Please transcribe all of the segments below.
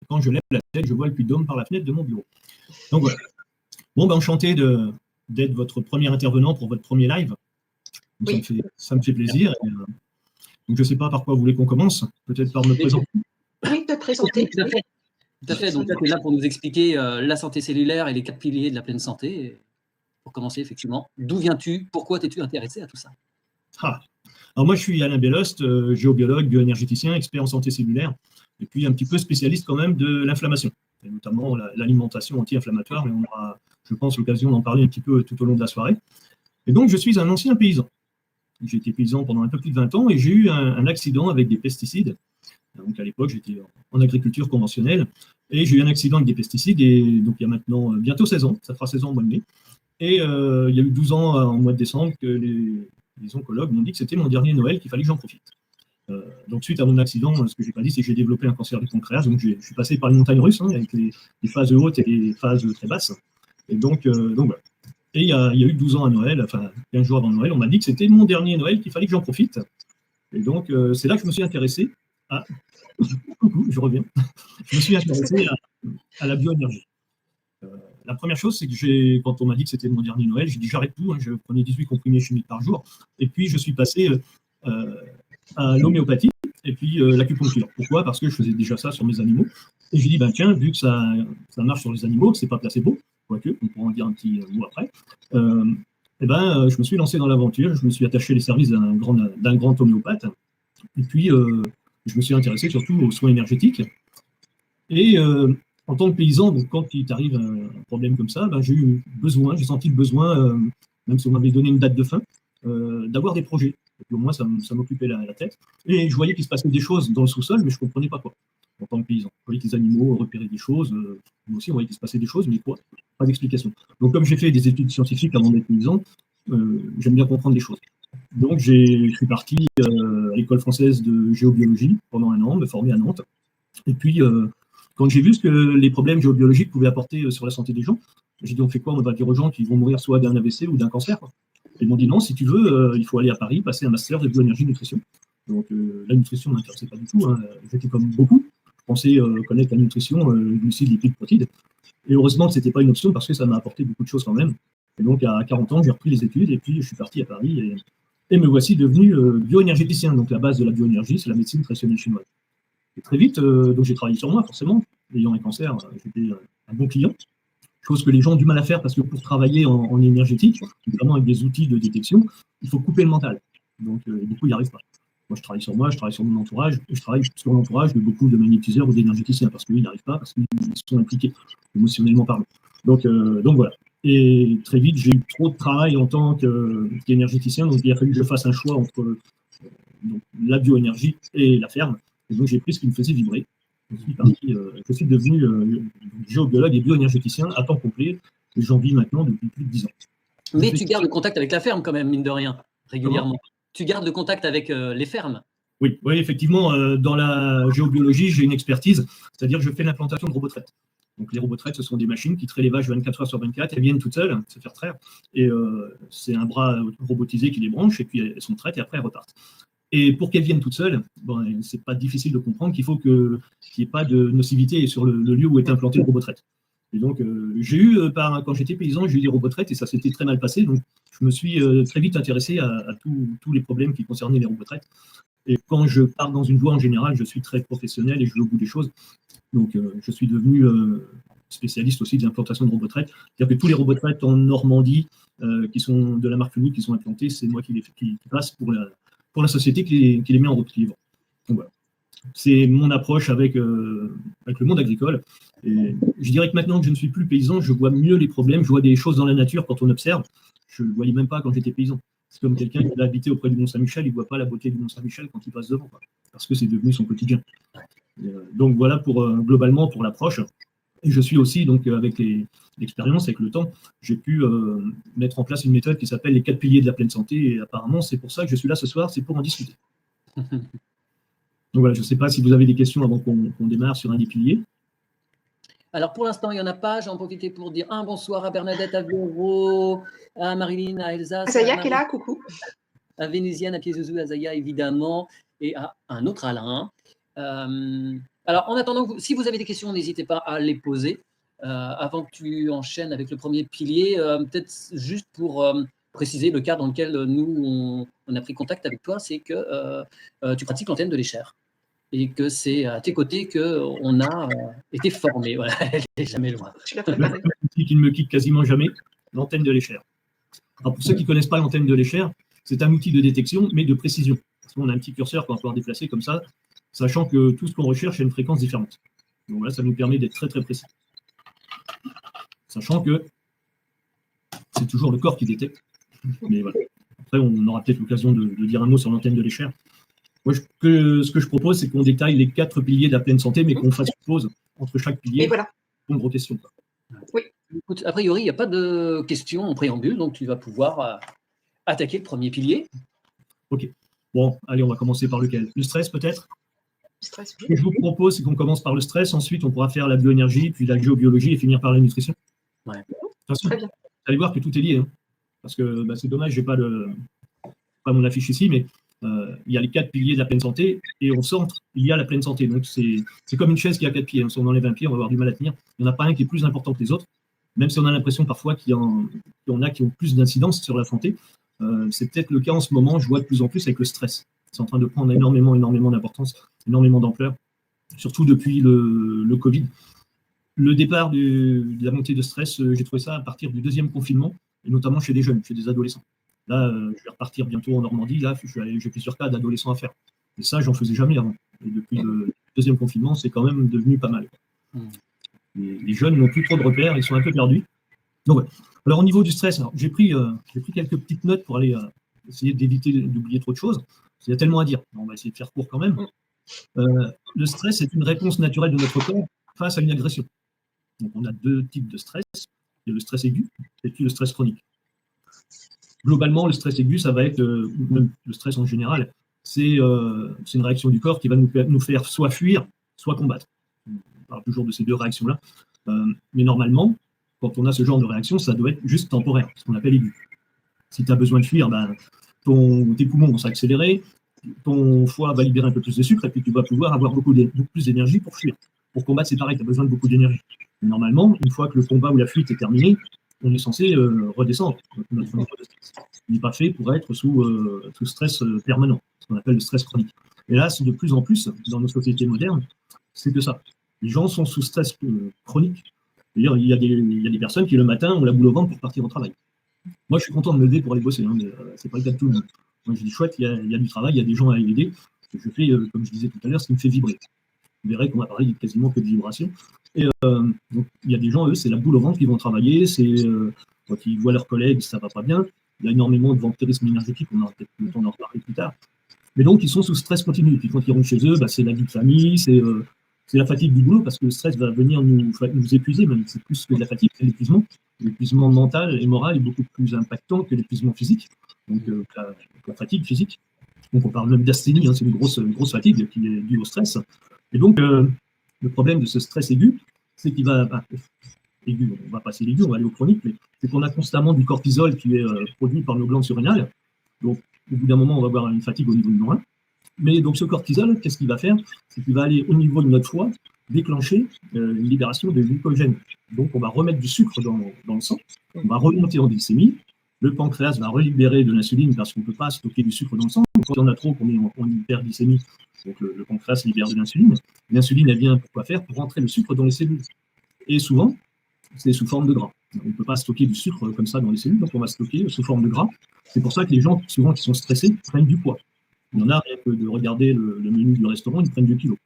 quand je lève la tête, je vois le Puy-de-Dôme par la fenêtre de mon bureau. Donc voilà. Bon, enchanté d'être votre premier intervenant pour votre premier live. Donc, Oui. ça me fait plaisir. Et, donc je ne sais pas par quoi vous voulez qu'on commence. Peut-être par me présenter. Oui, te présenter. Tout à fait. Donc, tu es là pour nous expliquer la santé cellulaire et les 4 piliers de la pleine santé. Et pour commencer, effectivement, d'où viens-tu? Pourquoi t'es-tu intéressé à tout ça? Alors moi, je suis Alain Bellost, géobiologue, bioénergéticien, expert en santé cellulaire, et puis un petit peu spécialiste quand même de l'inflammation, et notamment l'alimentation anti-inflammatoire, mais on aura, je pense, l'occasion d'en parler un petit peu tout au long de la soirée. Et donc, je suis un ancien paysan. J'ai été paysan pendant un peu plus de 20 ans, et j'ai eu un accident avec des pesticides. Donc à l'époque, j'étais en agriculture conventionnelle, et j'ai eu un accident avec des pesticides, et donc il y a maintenant bientôt 16 ans, ça fera 16 ans au mois de mai, et il y a eu 12 ans en mois de décembre que les oncologues m'ont dit que c'était mon dernier Noël, qu'il fallait que j'en profite. Donc suite à mon accident, ce que j'ai pas dit, c'est que j'ai développé un cancer du pancréas, donc je suis passé par les montagnes russes, avec les phases hautes et les phases très basses, et donc voilà. Et il y a eu 12 ans à Noël, enfin 15 jours avant Noël, on m'a dit que c'était mon dernier Noël, qu'il fallait que j'en profite, et donc c'est là que je me suis intéressé à... Coucou, je reviens. Je me suis intéressé à la bioénergie. La première chose, c'est que quand on m'a dit que c'était mon dernier Noël, j'ai dit j'arrête tout, je prenais 18 comprimés chimiques par jour, et puis je suis passé à l'homéopathie, et puis l'acupuncture. Pourquoi? Parce que je faisais déjà ça sur mes animaux, et j'ai dit, tiens, vu que ça marche sur les animaux, que c'est pas placebo, quoique, on pourra en dire un petit mot après, je me suis lancé dans l'aventure, je me suis attaché les services d'un grand homéopathe, et puis je me suis intéressé surtout aux soins énergétiques, et en tant que paysan, donc quand il t'arrive un problème comme ça, j'ai senti le besoin, même si on m'avait donné une date de fin, d'avoir des projets. Et puis au moins, ça m'occupait la tête. Et je voyais qu'il se passait des choses dans le sous-sol, mais je ne comprenais pas quoi, en tant que paysan. Je voyais que les animaux repéraient des choses, moi aussi, on voyait qu'il se passait des choses, mais quoi? Pas d'explication. Donc comme j'ai fait des études scientifiques avant d'être paysan, j'aime bien comprendre les choses. Donc je suis parti à l'école française de géobiologie pendant un an, me former à Nantes. Et puis, quand j'ai vu ce que les problèmes géobiologiques pouvaient apporter sur la santé des gens, j'ai dit on fait quoi? On va dire aux gens qu'ils vont mourir soit d'un AVC ou d'un cancer. Ils m'ont dit non, si tu veux, il faut aller à Paris, passer un master de bioénergie nutrition. Donc la nutrition ne m'intéressait pas du tout. J'étais comme beaucoup. Je pensais connaître la nutrition, glucides, lipides, protides. Et heureusement que ce n'était pas une option parce que ça m'a apporté beaucoup de choses quand même. Et donc à 40 ans, j'ai repris les études et puis je suis parti à Paris et me voici devenu bioénergéticien. Donc la base de la bioénergie, c'est la médecine traditionnelle chinoise. Et très vite, donc j'ai travaillé sur moi, forcément. Ayant un cancer, j'étais un bon client. Chose que les gens ont du mal à faire parce que pour travailler en énergétique, notamment avec des outils de détection, il faut couper le mental. Donc, du coup, ils n'y arrivent pas. Moi, je travaille sur mon entourage, et je travaille sur l'entourage de beaucoup de magnétiseurs ou d'énergéticiens parce qu'ils n'y arrivent pas, parce qu'ils sont impliqués, émotionnellement parlant. Donc voilà. Et très vite, j'ai eu trop de travail en tant qu'énergéticien, donc il a fallu que je fasse un choix entre la bioénergie et la ferme. Et donc, j'ai pris ce qui me faisait vibrer. Je suis devenu géobiologue et bioénergéticien à temps complet, et j'en vis maintenant depuis plus de 10 ans. Mais tu gardes le contact avec la ferme quand même, mine de rien, régulièrement. Tu gardes le contact avec les fermes. Oui, effectivement, dans la géobiologie, j'ai une expertise, c'est-à-dire que je fais l'implantation de robots-traites. Donc les robots-traites, ce sont des machines qui traient les vaches 24 heures sur 24, elles viennent toutes seules se faire traire, et c'est un bras robotisé qui les branche, et puis elles sont traites, et après elles repartent. Et pour qu'elles viennent toutes seules, c'est pas difficile de comprendre qu'il faut qu'il n'y ait pas de nocivité sur le lieu où est implanté le robot-traite. Et donc, j'ai eu, quand j'étais paysan, j'ai eu des robots-traites et ça s'était très mal passé. Donc, je me suis très vite intéressé à tous les problèmes qui concernaient les robots-traites. Et quand je pars dans une voie, en général, je suis très professionnel et je vais au bout des choses. Donc, je suis devenu spécialiste aussi de l'implantation de robots-traites. C'est-à-dire que tous les robots-traites en Normandie, qui sont de la marque Lumic, qui sont implantés, c'est moi qui passe pour la société qui les met en route libre. Donc voilà. C'est mon approche avec le monde agricole. Et je dirais que maintenant que je ne suis plus paysan, je vois mieux les problèmes, je vois des choses dans la nature quand on observe. Je ne le voyais même pas quand j'étais paysan. C'est comme quelqu'un qui va habiter auprès du Mont-Saint-Michel, il ne voit pas la beauté du Mont-Saint-Michel quand il passe devant, parce que c'est devenu son quotidien. Donc voilà globalement pour l'approche. Et je suis aussi, donc, avec l'expérience, avec le temps, j'ai pu mettre en place une méthode qui s'appelle les 4 piliers de la pleine santé. Et apparemment, c'est pour ça que je suis là ce soir, c'est pour en discuter. Donc voilà, je ne sais pas si vous avez des questions avant qu'on démarre sur un des piliers. Alors pour l'instant, il n'y en a pas. J'en profite pour dire un bonsoir à Bernadette, à Véro, à Marilyn, à Elsa. À Zaya qui est là, coucou. À Vénusienne, à Piezzouzou, à Zaya évidemment, et à un autre Alain. Alors, en attendant, si vous avez des questions, n'hésitez pas à les poser. Avant que tu enchaînes avec le premier pilier, peut-être juste pour préciser le cas dans lequel nous, on a pris contact avec toi, c'est que tu pratiques l'antenne de l'échère et que c'est à tes côtés qu'on a été formé. Voilà, elle n'est jamais loin. Tu l'as préparé. Outil qui ne me quitte quasiment jamais, l'antenne de l'échère. Alors pour ceux qui ne connaissent pas l'antenne de l'échère, c'est un outil de détection, mais de précision. Parce qu'on a un petit curseur qu'on va pouvoir déplacer comme ça, sachant que tout ce qu'on recherche a une fréquence différente. Donc voilà, ça nous permet d'être très très précis. Sachant que c'est toujours le corps qui détecte. Mais voilà. Après, on aura peut-être l'occasion de dire un mot sur l'antenne de l'échère. Moi, ce que je propose, c'est qu'on détaille les 4 piliers de la pleine santé, mais qu'on fasse une pause entre chaque pilier. Et voilà. Pour une rotation. Oui. Écoute, a priori, il n'y a pas de questions en préambule, donc tu vas pouvoir attaquer le premier pilier. Ok. Bon, allez, on va commencer par lequel? Le stress, peut-être? Stress. Ce que je vous propose, c'est qu'on commence par le stress, ensuite on pourra faire la bioénergie, puis la géobiologie et finir par la nutrition. Ouais. De toute façon, Très bien. vous allez voir que tout est lié. Hein, parce que c'est dommage, je n'ai pas mon affiche ici, mais il y a les 4 piliers de la pleine santé, et au centre, il y a la pleine santé. Donc c'est comme une chaise qui a 4 pieds. Hein. Si on enlève un pied, on va avoir du mal à tenir. Il n'y en a pas un qui est plus important que les autres, même si on a l'impression parfois qu'il y en a qui ont plus d'incidence sur la santé. C'est peut-être le cas en ce moment, je vois de plus en plus avec le stress. C'est en train de prendre énormément d'importance, énormément d'ampleur, surtout depuis le Covid. Le départ de la montée de stress, j'ai trouvé ça à partir du 2e confinement, et notamment chez des jeunes, chez des adolescents. Là, je vais repartir bientôt en Normandie, là, j'ai plusieurs cas d'adolescents à faire. Et ça, j'en faisais jamais avant. Et depuis le 2e confinement, c'est quand même devenu pas mal. Les jeunes n'ont plus trop de repères, ils sont un peu perdus. Donc, ouais. Alors, au niveau du stress, j'ai pris quelques petites notes pour aller essayer d'éviter d'oublier trop de choses. Il y a tellement à dire. On va essayer de faire court quand même. Le stress est une réponse naturelle de notre corps face à une agression. Donc, on a 2 types de stress. Il y a le stress aigu et puis le stress chronique. Globalement, le stress aigu, ça va être, même le stress en général, c'est une réaction du corps qui va nous faire soit fuir, soit combattre. On parle toujours de ces 2 réactions-là. Mais normalement, quand on a ce genre de réaction, ça doit être juste temporaire, ce qu'on appelle aigu. Si tu as besoin de fuir, tes poumons vont s'accélérer, ton foie va libérer un peu plus de sucre, et puis tu vas pouvoir avoir beaucoup plus d'énergie pour fuir. Pour combattre, c'est pareil, tu as besoin de beaucoup d'énergie. Mais normalement, une fois que le combat ou la fuite est terminé, on est censé redescendre. Notre niveau de stress. Il n'est pas fait pour être sous stress permanent, ce qu'on appelle le stress chronique. Et là, c'est de plus en plus, dans nos sociétés modernes, c'est que ça. Les gens sont sous stress chronique. C'est-à-dire, il y a des personnes qui, le matin, ont la boule au ventre pour partir au travail. Moi, je suis content de me lever pour aller bosser, hein, mais c'est pas le cas de tout le monde. Moi, je dis chouette, il y a du travail, il y a des gens à aider. Je fais, comme je disais tout à l'heure, ce qui me fait vibrer. Vous verrez qu'on va parler quasiment que de vibration. Et donc, il y a des gens, eux, c'est la boule au ventre qui vont travailler, c'est quand ils voient leurs collègues, ça va pas bien. Il y a énormément de vampirisme énergétique, on aura peut-être le temps d'en reparler plus tard. Mais donc, ils sont sous stress continu. Et puis, quand ils rentrent chez eux, c'est la vie de famille, c'est la fatigue du boulot, parce que le stress va venir nous épuiser, même c'est plus que de la fatigue, c'est l'épuisement. L'épuisement mental et moral est beaucoup plus impactant que l'épuisement physique, donc la fatigue physique. Donc, on parle même d'asthénie, hein, c'est une grosse fatigue qui est due au stress. Et donc, le problème de ce stress aigu, c'est qu'il va... aigu, on va passer l'aigu, on va aller au chronique, mais c'est qu'on a constamment du cortisol qui est produit par nos glandes surrénales. Donc, au bout d'un moment, on va avoir une fatigue au niveau numéro 1. Mais donc, ce cortisol, qu'est-ce qu'il va faire? C'est qu'il va aller au niveau de notre foie, déclencher une libération de glycogène. Donc, on va remettre du sucre dans le sang, on va remonter en glycémie, le pancréas va relibérer de l'insuline parce qu'on ne peut pas stocker du sucre dans le sang. Quand il y en a trop, qu'on est en hyperglycémie, donc le pancréas libère de l'insuline. L'insuline, elle vient pour quoi faire? Pour rentrer le sucre dans les cellules. Et souvent, c'est sous forme de gras. On ne peut pas stocker du sucre comme ça dans les cellules, donc on va stocker sous forme de gras. C'est pour ça que les gens, souvent qui sont stressés, prennent du poids. Il y en a, rien que de regarder le menu du restaurant, ils prennent 2 kilos.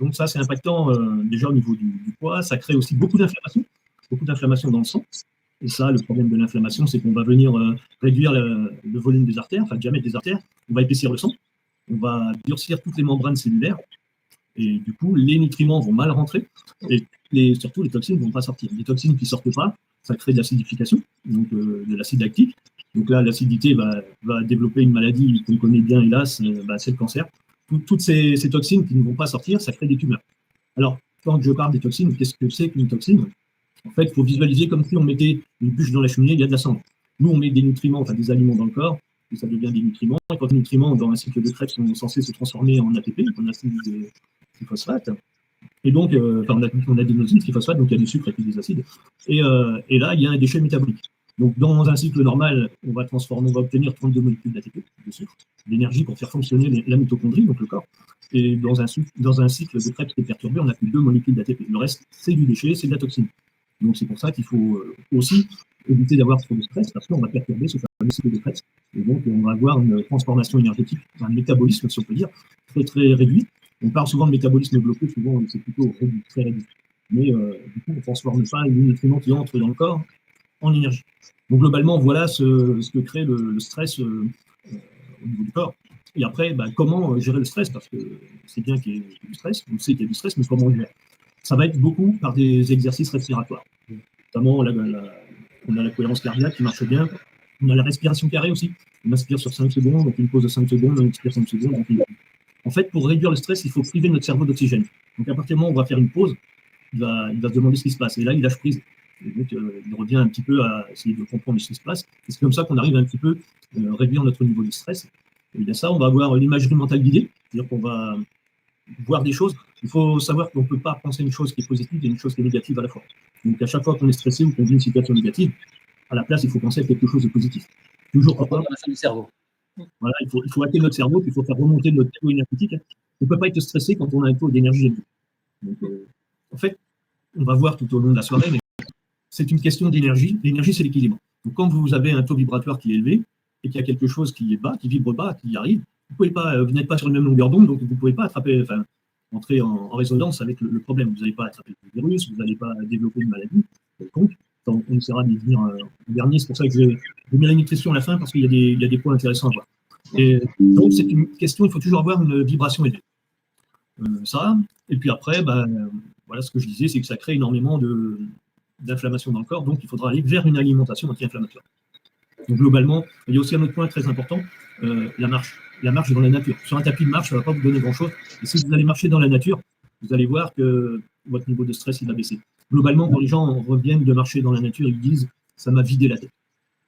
Donc ça, c'est impactant déjà au niveau du poids. Ça crée aussi beaucoup d'inflammation dans le sang. Et ça, le problème de l'inflammation, c'est qu'on va venir réduire le volume des artères, enfin le diamètre des artères. On va épaissir le sang. On va durcir toutes les membranes cellulaires. Et du coup, les nutriments vont mal rentrer. Et surtout, les toxines ne vont pas sortir. Les toxines qui ne sortent pas, ça crée de l'acidification, donc de l'acide lactique. Donc là, l'acidité va développer une maladie qu'on connaît bien, hélas, c'est le cancer. Toutes ces toxines qui ne vont pas sortir, ça crée des tumeurs. Alors, quand je parle des toxines, qu'est-ce que c'est qu'une toxine? En fait, il faut visualiser comme si on mettait une bûche dans la cheminée, il y a de la cendre. Nous, on met des nutriments, enfin des aliments dans le corps, et ça devient des nutriments. Et quand les nutriments, dans un cycle de Krebs, sont censés se transformer en ATP, en acide triphosphate. Et donc, on a des nodules triphosphate, donc il y a du sucre et puis des acides. Et là, il y a un déchet métabolique. Donc, dans un cycle normal, on va obtenir 32 molécules d'ATP, de sucre, d'énergie pour faire fonctionner la mitochondrie, donc le corps. Et dans un cycle de Krebs qui est perturbé, on n'a que 2 molécules d'ATP. Le reste, c'est du déchet, c'est de la toxine. Donc, c'est pour ça qu'il faut aussi éviter d'avoir trop de stress, parce qu'on va perturber ce fameux cycle de Krebs. Et donc, on va avoir une transformation énergétique, un métabolisme, si on peut dire, très, très réduit. On parle souvent de métabolisme bloqué, souvent c'est plutôt réduit, très réduit. Mais du coup, on ne transforme pas les nutriments qui entrent dans le corps en énergie. Donc globalement, voilà ce que crée le stress au niveau du corps. Et après, comment gérer le stress? Parce que c'est bien qu'il y ait du stress, on sait qu'il y a du stress, mais comment on gère? Ça va être beaucoup par des exercices respiratoires. Notamment, on a la cohérence cardiaque qui marche bien. On a la respiration carrée aussi. On inspire sur 5 secondes, donc une pause de 5 secondes, on expire 5 secondes. Donc en fait, pour réduire le stress, il faut priver notre cerveau d'oxygène. Donc à partir du moment où on va faire une pause, il va se demander ce qui se passe. Et là, il lâche prise. Et donc, il revient un petit peu à essayer de comprendre ce qui se passe. Et c'est comme ça qu'on arrive un petit peu à réduire notre niveau de stress. Et bien ça, on va avoir l'imagerie mentale guidée. C'est-à-dire qu'on va voir des choses. Il faut savoir qu'on ne peut pas penser une chose qui est positive et une chose qui est négative à la fois. Donc à chaque fois qu'on est stressé ou qu'on vit une situation négative, à la place, il faut penser à quelque chose de positif. Toujours dans la fin du cerveau. Voilà, il faut hacker notre cerveau, puis il faut faire remonter notre taux énergétique. On ne peut pas être stressé quand on a un taux d'énergie élevé. Donc, en fait, on va voir tout au long de la soirée, mais c'est une question d'énergie. L'énergie, c'est l'équilibre. Donc, quand vous avez un taux vibratoire qui est élevé et qu'il y a quelque chose qui est bas, qui vibre bas, qui arrive, vous n'êtes pas sur la même longueur d'onde, donc vous ne pouvez pas entrer en résonance avec le problème. Vous n'allez pas attraper le virus, vous n'allez pas développer une maladie. Donc, on essaiera d'y venir en dernier. C'est pour ça que j'ai mis la nutrition à la fin, parce qu'il y a des points intéressants à voir. Et donc, c'est une question, il faut toujours avoir une vibration élevée. Ça, et puis après, voilà ce que je disais, c'est que ça crée énormément d'inflammation dans le corps, donc il faudra aller vers une alimentation anti-inflammatoire. Donc globalement, il y a aussi un autre point très important, la marche. La marche dans la nature. Sur un tapis de marche, ça ne va pas vous donner grand-chose. Et si vous allez marcher dans la nature, vous allez voir que votre niveau de stress il va baisser. Globalement, quand les gens reviennent de marcher dans la nature, ils disent « ça m'a vidé la tête ».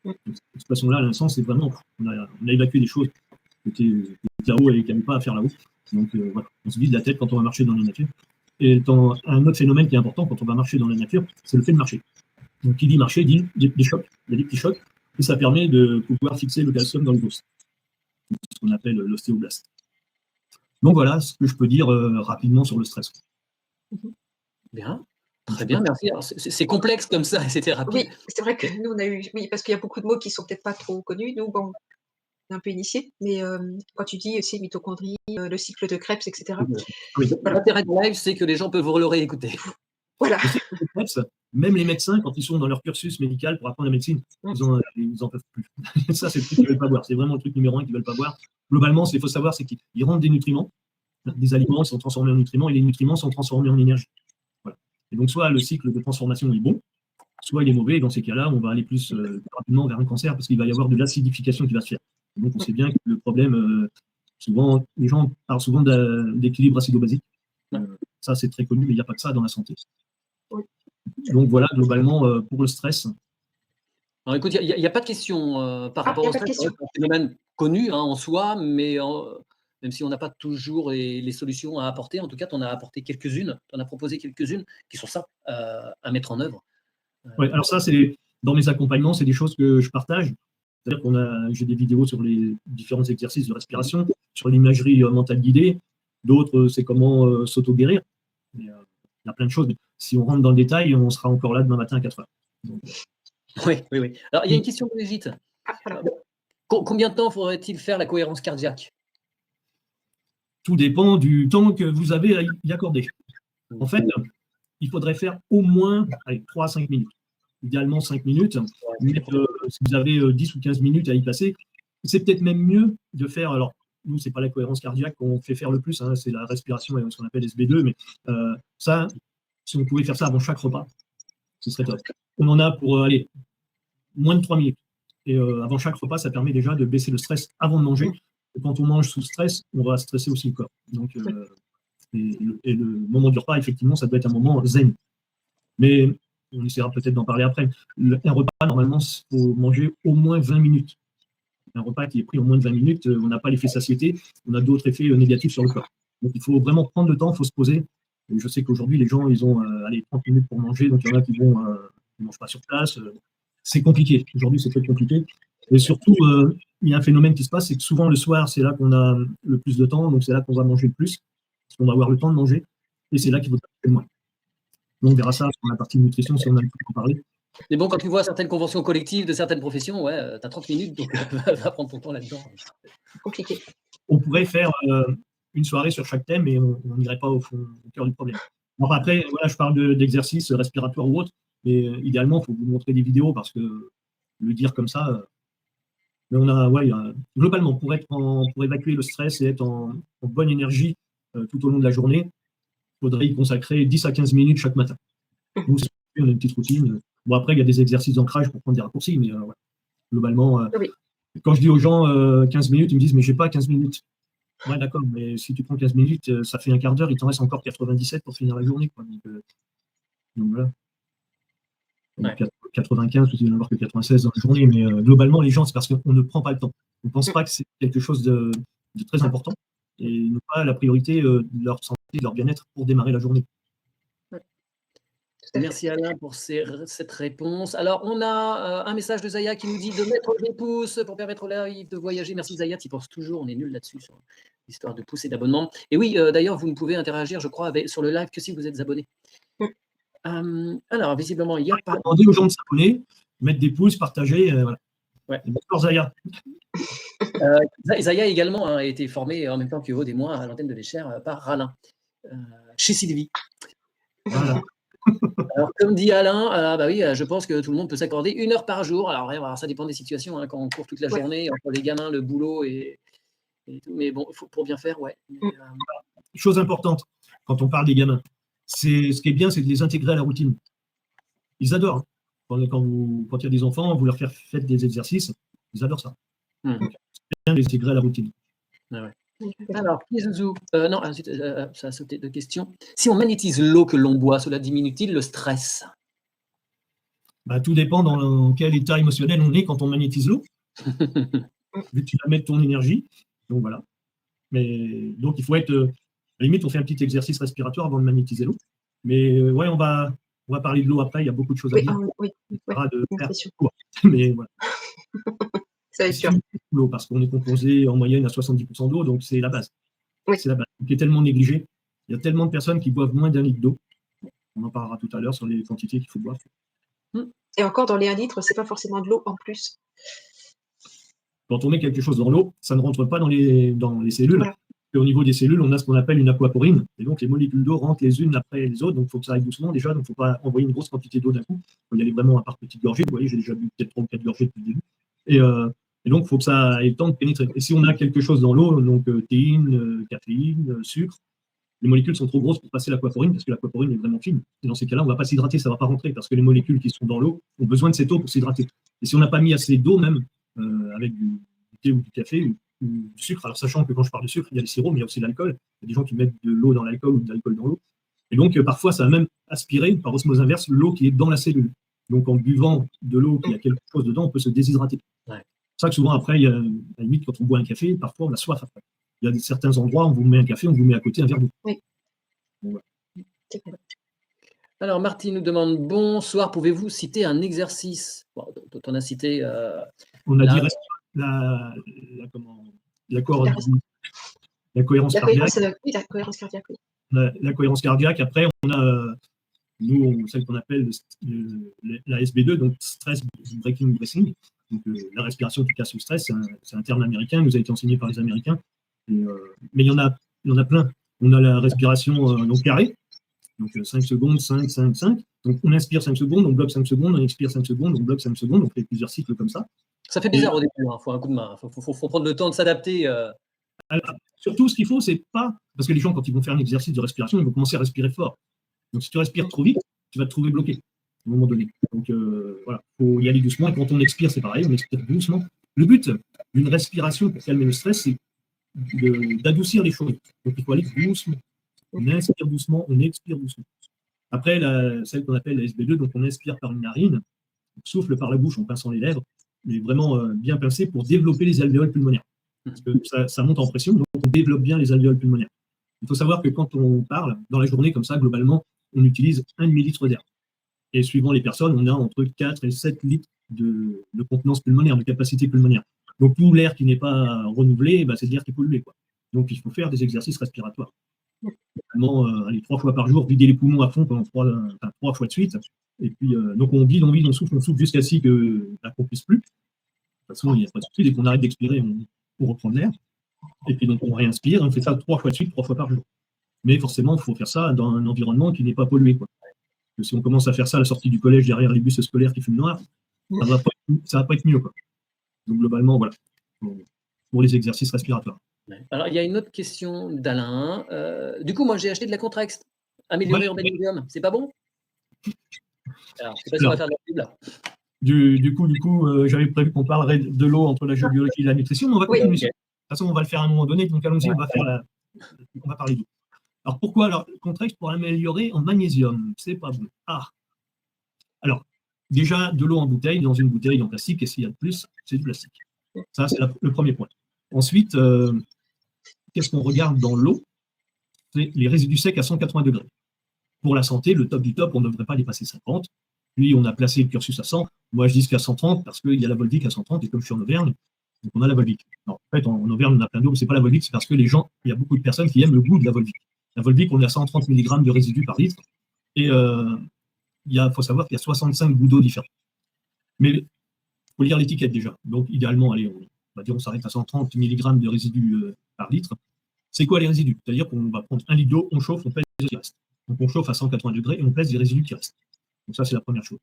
Cette expression-là, à l'instant, c'est vraiment, on a évacué des choses qui étaient là-haut et qui n'avaient pas à faire là-haut. Donc voilà, on se vide la tête quand on va marcher dans la nature. Et un autre phénomène qui est important quand on va marcher dans la nature, c'est le fait de marcher. Donc qui dit marcher dit des chocs, il y a des petits chocs, et ça permet de pouvoir fixer le calcium dans le os, ce qu'on appelle l'ostéoblaste. Donc voilà ce que je peux dire rapidement sur le stress. Bien. Très bien, merci. C'est complexe comme ça, c'était rapide. Oui, c'est vrai que nous, on a eu. Oui, parce qu'il y a beaucoup de mots qui ne sont peut-être pas trop connus. Nous, bon, on est un peu initiés. Mais quand tu dis aussi mitochondrie, le cycle de Krebs, etc. Oui. L'intérêt de live, c'est que les gens peuvent le réécouter. Voilà. Le cycle de Krebs, même les médecins, quand ils sont dans leur cursus médical pour apprendre la médecine, ils en peuvent plus. Ça, c'est le truc qu'ils ne veulent pas voir. C'est vraiment le truc numéro 1 qu'ils ne veulent pas voir. Globalement, ce qu'il faut savoir, c'est qu'ils rentrent des nutriments, des aliments sont transformés en nutriments, et les nutriments sont transformés en énergie. Voilà. Et donc, soit le cycle de transformation est bon, soit il est mauvais, et dans ces cas-là, on va aller plus rapidement vers un cancer, parce qu'il va y avoir de l'acidification qui va se faire. Et donc, on sait bien que le problème, souvent, les gens parlent souvent d'équilibre acido-basique. Ça, c'est très connu, mais il n'y a pas que ça dans la santé. Donc voilà, globalement, pour le stress. Alors écoute, il n'y a pas de question par rapport au stress. C'est un phénomène connu en soi, mais même si on n'a pas toujours les solutions à apporter, en tout cas, tu en as apporté quelques-unes, tu en as proposé quelques-unes qui sont simples à mettre en œuvre. Oui, alors ça, c'est dans mes accompagnements, c'est des choses que je partage. C'est-à-dire j'ai des vidéos sur les différents exercices de respiration, sur l'imagerie mentale guidée. D'autres, c'est comment s'auto-guérir. Il y a plein de choses. Mais si on rentre dans le détail, on sera encore là demain matin à 4 heures. Donc, oui. Alors, il y a une question de Brigitte. Combien de temps faudrait-il faire la cohérence cardiaque? Tout dépend du temps que vous avez à y accorder. En fait, il faudrait faire au moins 3 à 5 minutes. Idéalement 5 minutes. Mais si vous avez 10 ou 15 minutes à y passer, c'est peut-être même mieux de faire. Alors, nous, ce n'est pas la cohérence cardiaque qu'on fait faire le plus, c'est la respiration et ce qu'on appelle SB2. Mais ça, si on pouvait faire ça avant chaque repas, ce serait top. On en a pour moins de 3 minutes. Et avant chaque repas, ça permet déjà de baisser le stress avant de manger. Et quand on mange sous stress, on va stresser aussi le corps. Donc, et le moment du repas, effectivement, ça doit être un moment zen. Mais on essaiera peut-être d'en parler après. Un repas, normalement, il faut manger au moins 20 minutes. Un repas qui est pris au moins de 20 minutes, on n'a pas l'effet satiété, on a d'autres effets négatifs sur le corps. Donc, il faut vraiment prendre le temps, il faut se poser. Et je sais qu'aujourd'hui, les gens, ils ont 30 minutes pour manger, donc il y en a qui ne mangent pas sur place. C'est compliqué. Aujourd'hui, c'est très compliqué. Et surtout, il y a un phénomène qui se passe, c'est que souvent le soir, c'est là qu'on a le plus de temps, donc c'est là qu'on va manger le plus, parce qu'on va avoir le temps de manger, et c'est là qu'il faut faire le moins. Donc, on verra ça sur la partie nutrition si on a le temps d'en parler. Mais bon, quand tu vois certaines conventions collectives de certaines professions, ouais, tu as 30 minutes, donc va prendre ton temps là-dedans. C'est compliqué. On pourrait faire une soirée sur chaque thème et on n'irait pas au cœur du problème. Alors après, voilà, je parle d'exercices respiratoires ou autres, mais idéalement, il faut vous montrer des vidéos parce que le dire comme ça, mais globalement, pour évacuer le stress et être en bonne énergie tout au long de la journée, il faudrait y consacrer 10 à 15 minutes chaque matin. Nous, on a une petite routine. Bon, après, il y a des exercices d'ancrage pour prendre des raccourcis, mais globalement, Oui. quand je dis aux gens 15 minutes, ils me disent, mais j'ai pas 15 minutes. Ouais, d'accord, mais si tu prends 15 minutes, ça fait un quart d'heure, il t'en reste encore 97 pour finir la journée, quoi. Donc voilà. Ouais. 95, tu n'en avoir que 96 dans la journée, mais globalement, les gens, c'est parce qu'on ne prend pas le temps. On ne pense pas que c'est quelque chose de très important et ils n'ont pas la priorité de leur santé, de leur bien-être pour démarrer la journée. Merci Alain pour cette réponse. Alors, on a un message de Zaya qui nous dit de mettre des pouces pour permettre au live de voyager. Merci Zaya, tu y penses toujours, on est nul là-dessus sur l'histoire de pouces et d'abonnement. Et oui, d'ailleurs, vous ne pouvez interagir, je crois, sur le live que si vous êtes abonné. Alors, visiblement, il y a pas. Demander aux gens de s'abonner, mettre des pouces, partager. Voilà. Ouais. Bonjour Zaya. Zaya également a été formée en même temps que Aude et moi à l'antenne de l'Échère par Alain, chez Sylvie. Voilà. Alors, comme dit Alain, bah oui, je pense que tout le monde peut s'accorder 1 heure par jour. Alors, ça dépend des situations, hein, quand on court toute la journée, entre les gamins, le boulot et tout. Mais bon, faut bien faire, ouais. Mais, Chose importante, quand on parle des gamins, ce qui est bien, c'est de les intégrer à la routine. Ils adorent. Hein. Quand il y a des enfants, vous leur faites des exercices, ils adorent ça. Donc, c'est bien de les intégrer à la routine. Ah ouais. Alors, non, ça a sauté de question. Si on magnétise l'eau que l'on boit, cela diminue-t-il le stress? Bah, tout dépend dans quel état émotionnel on est quand on magnétise l'eau. Vu que tu vas mettre ton énergie. Donc voilà. Mais donc il faut être. À la limite, on fait un petit exercice respiratoire avant de magnétiser l'eau. Mais ouais, on va parler de l'eau après, il y a beaucoup de choses à dire. Oui. Mais voilà. Ça va être sûr. L'eau, parce qu'on est composé en moyenne à 70% d'eau, donc c'est la base. Oui. C'est la base, qui est tellement négligée. Il y a tellement de personnes qui boivent moins d'1 litre d'eau. On en parlera tout à l'heure sur les quantités qu'il faut boire. Et encore, dans les 1 litre, c'est pas forcément de l'eau en plus. Quand on met quelque chose dans l'eau, ça ne rentre pas dans les cellules. Voilà. Et au niveau des cellules, on a ce qu'on appelle une aquaporine. Et donc, les molécules d'eau rentrent les unes après les autres. Donc, il faut que ça aille doucement déjà. Donc, il ne faut pas envoyer une grosse quantité d'eau d'un coup. Il faut y aller vraiment par petites gorgées. Vous voyez, j'ai déjà bu peut-être 3 ou 4 gorgées depuis le début. Et donc, il faut que ça ait le temps de pénétrer. Et si on a quelque chose dans l'eau, donc théine, caféine, sucre, les molécules sont trop grosses pour passer l'aquaporine parce que l'aquaporine est vraiment fine. Et dans ces cas-là, on ne va pas s'hydrater, ça ne va pas rentrer parce que les molécules qui sont dans l'eau ont besoin de cette eau pour s'hydrater. Et si on n'a pas mis assez d'eau même, avec du thé ou du café ou du sucre, alors sachant que quand je parle de sucre, il y a le sirop, mais il y a aussi l'alcool. Il y a des gens qui mettent de l'eau dans l'alcool ou de l'alcool dans l'eau. Et donc, parfois, ça va même aspirer, par osmose inverse, l'eau qui est dans la cellule. Donc, en buvant de l'eau qui a quelque chose dedans, on peut se déshydrater. Ouais. C'est ça que souvent, après, à la limite, quand on boit un café, parfois, on a soif après. Il y a certains endroits, on vous met un café, on vous met à côté un verre d'eau. Oui. Voilà. Alors, Martine nous demande, bonsoir, pouvez-vous citer un exercice? Bon, on a cité... on a dit la cohérence cardiaque. La cohérence cardiaque, oui. La cohérence cardiaque. Après, on a, nous, celle qu'on appelle la SB2, donc Stress Breaking Breathing. Donc, la respiration qui casse le stress, c'est un terme américain, qui nous a été enseigné par les Américains. Mais il y en a plein. On a la respiration donc carrée. Donc 5 secondes, 5, 5, 5. Donc on inspire 5 secondes, on bloque 5 secondes, on expire 5 secondes, on bloque 5 secondes, on fait plusieurs cycles comme ça. Ça fait bizarre au début, il faut un coup de main, il faut prendre le temps de s'adapter. Alors, surtout, ce qu'il faut, c'est pas. Parce que les gens, quand ils vont faire un exercice de respiration, ils vont commencer à respirer fort. Donc si tu respires trop vite, tu vas te trouver bloqué à un moment donné. Donc voilà, il faut y aller doucement. Et quand on expire, c'est pareil, on expire doucement. Le but d'une respiration pour calmer le stress, c'est d'adoucir les choses. Donc il faut aller doucement. On inspire doucement, on expire doucement. Après, celle qu'on appelle la SB2, donc on inspire par une narine, on souffle par la bouche en pinçant les lèvres, mais vraiment bien pincé pour développer les alvéoles pulmonaires. Parce que ça monte en pression, donc on développe bien les alvéoles pulmonaires. Il faut savoir que quand on parle, dans la journée, comme ça, globalement, on utilise 1 demi-litre d'air. Et suivant les personnes, on a entre 4 et 7 litres de contenance pulmonaire, de capacité pulmonaire. Donc, tout l'air qui n'est pas renouvelé, c'est de l'air qui est pollué, quoi. Donc, il faut faire des exercices respiratoires. Notamment, 3 fois par jour, vider les poumons à fond pendant 3 fois de suite. Et puis, donc, on vide, on souffle jusqu'à ce qu'on ne puisse plus. De toute façon, il n'y a pas de souci. Dès qu'on arrête d'expirer, on reprend de l'air. Et puis, donc, on réinspire. On fait ça 3 fois de suite, 3 fois par jour. Mais forcément, il faut faire ça dans un environnement qui n'est pas pollué, quoi. Parce que si on commence à faire ça à la sortie du collège, derrière les bus scolaires qui fument noir, ça va pas être mieux, quoi. Donc, globalement, voilà, pour les exercices respiratoires. Alors, il y a une autre question d'Alain. Du coup, moi, j'ai acheté de la Contrex. Améliorer en magnésium, c'est pas bon? Alors, je ne sais pas si on va faire de la pub là. Du coup, j'avais prévu qu'on parlerait de l'eau entre la géobiologie et la nutrition, mais on va continuer. De toute façon, on va le faire à un moment donné, donc allons-y, on va parler d'eau. Alors, pourquoi? Alors, Contrex pour améliorer en magnésium, c'est pas bon. Alors, déjà, de l'eau en bouteille, dans une bouteille en plastique, qu'est-ce qu'il y a de plus? C'est du plastique. Ça, c'est le premier point. Ensuite, qu'est-ce qu'on regarde dans l'eau? C'est les résidus secs à 180 degrés. Pour la santé, le top du top, on ne devrait pas dépasser 50. Puis, on a placé le cursus à 100. Moi, je dis qu'à 130 parce qu'il y a la Volvic à 130, et comme je suis en Auvergne, donc on a la Volvic. En fait, en Auvergne, on a plein d'eau, mais ce n'est pas la Volvic, c'est parce que il y a beaucoup de personnes qui aiment le goût de la Volvic. La Volvic, on est à 130 mg de résidus par litre. Et il faut savoir qu'il y a 65 bouts d'eau différents. Mais il faut lire l'étiquette déjà. Donc, idéalement, allez, on va dire on s'arrête à 130 mg de résidus par litre. C'est quoi les résidus? C'est-à-dire qu'on va prendre 1 litre d'eau, on chauffe, on pèse les résidus qui restent. Donc, on chauffe à 180 degrés et on pèse les résidus qui restent. Donc, ça, c'est la première chose.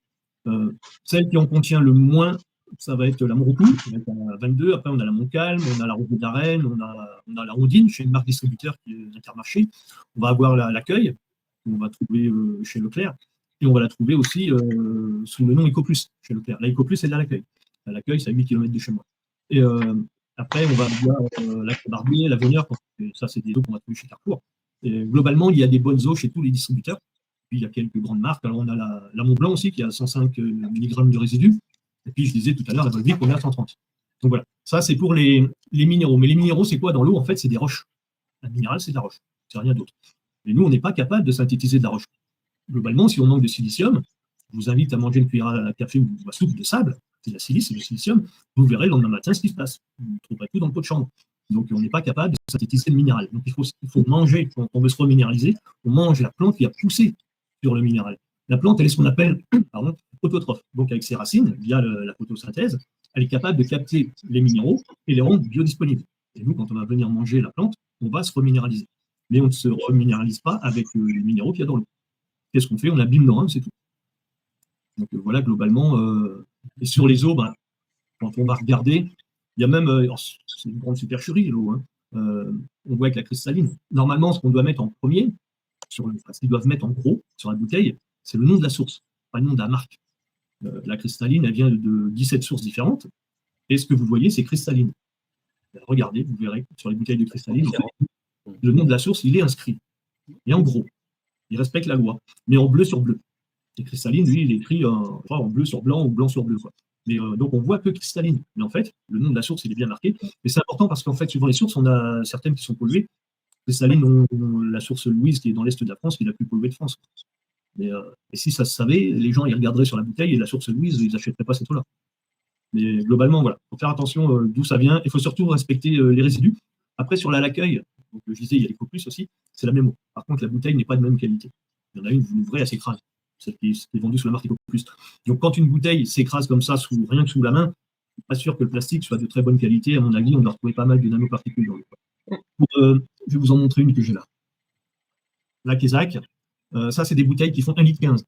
Celle qui en contient le moins, ça va être la Monrocou, qui va être à 22. Après, on a la Montcalm, on a la Rosée d'Arène, on a la Rondine, chez une marque distributeur qui est Intermarché. On va avoir l'Accueil, qu'on va trouver chez Leclerc. Et on va la trouver aussi sous le nom EcoPlus, chez Leclerc. La EcoPlus, c'est de l'Accueil. L'Accueil, c'est à 8 km de chez moi. Et après, on va avoir la Barbier, la Voneur, ça, c'est des eaux qu'on va trouver chez Carrefour. Et globalement, il y a des bonnes eaux chez tous les distributeurs. Puis, il y a quelques grandes marques. Alors, on a la Montblanc aussi, qui a 105 mg de résidus. Et puis, je disais tout à l'heure, la Volvic, on est à 130. Donc, voilà. Ça, c'est pour les minéraux. Mais les minéraux, c'est quoi dans l'eau? En fait, c'est des roches. Un minéral, c'est de la roche. C'est rien d'autre. Et nous, on n'est pas capable de synthétiser de la roche. Globalement, si on manque de silicium, je vous invite à manger une cuillère à café ou à soupe de sable, c'est de la silice, c'est du silicium, vous verrez le lendemain matin ce qui se passe. Vous trouverez tout dans le pot de chambre. Donc, on n'est pas capable de synthétiser le minéral. Donc, il faut manger, quand on veut se reminéraliser, on mange la plante qui a poussé sur le minéral. La plante, elle est ce qu'on appelle autotrophe. Donc, avec ses racines, via la photosynthèse, elle est capable de capter les minéraux et les rendre biodisponibles. Et nous, quand on va venir manger la plante, on va se reminéraliser. Mais on ne se reminéralise pas avec les minéraux qu'il y a dans l'eau. Qu'est-ce qu'on fait? On abîme nos reins, c'est tout. Donc voilà, globalement. Et sur les eaux, quand on va regarder, il y a même, c'est une grande supercherie, l'eau. Hein. On voit avec la cristalline. Normalement, ce qu'on doit mettre en premier, ce qu'ils doivent mettre en gros sur la bouteille, c'est le nom de la source, pas le nom de la marque. La cristalline, elle vient de 17 sources différentes. Et ce que vous voyez, c'est cristalline. Regardez, vous verrez sur les bouteilles de cristalline, le nom de la source, il est inscrit. Et en gros, il respecte la loi, mais en bleu sur bleu. Et cristalline, lui, il est écrit en bleu sur blanc ou blanc sur bleu. Quoi. Mais, donc, on voit que cristalline. Mais en fait, le nom de la source, il est bien marqué. Mais c'est important parce qu'en fait, suivant les sources, on a certaines qui sont polluées. Cristalline, la source Louise, qui est dans l'est de la France, qui est la plus polluée de France. Et si ça se savait, les gens, ils regarderaient sur la bouteille et la source Louise, ils n'achèteraient pas cette eau-là. Mais globalement, voilà, il faut faire attention d'où ça vient. Il faut surtout respecter les résidus. Après, sur l'accueil, donc, je disais, il y a l'EcoPlus aussi, c'est la même eau. Par contre, la bouteille n'est pas de même qualité. Il y en a une, vous l'ouvrez, elle s'écrase. Celle qui est vendue sous la marque EcoPlus. Donc, quand une bouteille s'écrase comme ça, rien que sous la main, je ne suis pas sûr que le plastique soit de très bonne qualité. À mon avis, on doit retrouver pas mal de nanoparticules dans l'eau. Je vais vous en montrer une que j'ai là. La Kézak, ça, c'est des bouteilles qui font 1,15 litre.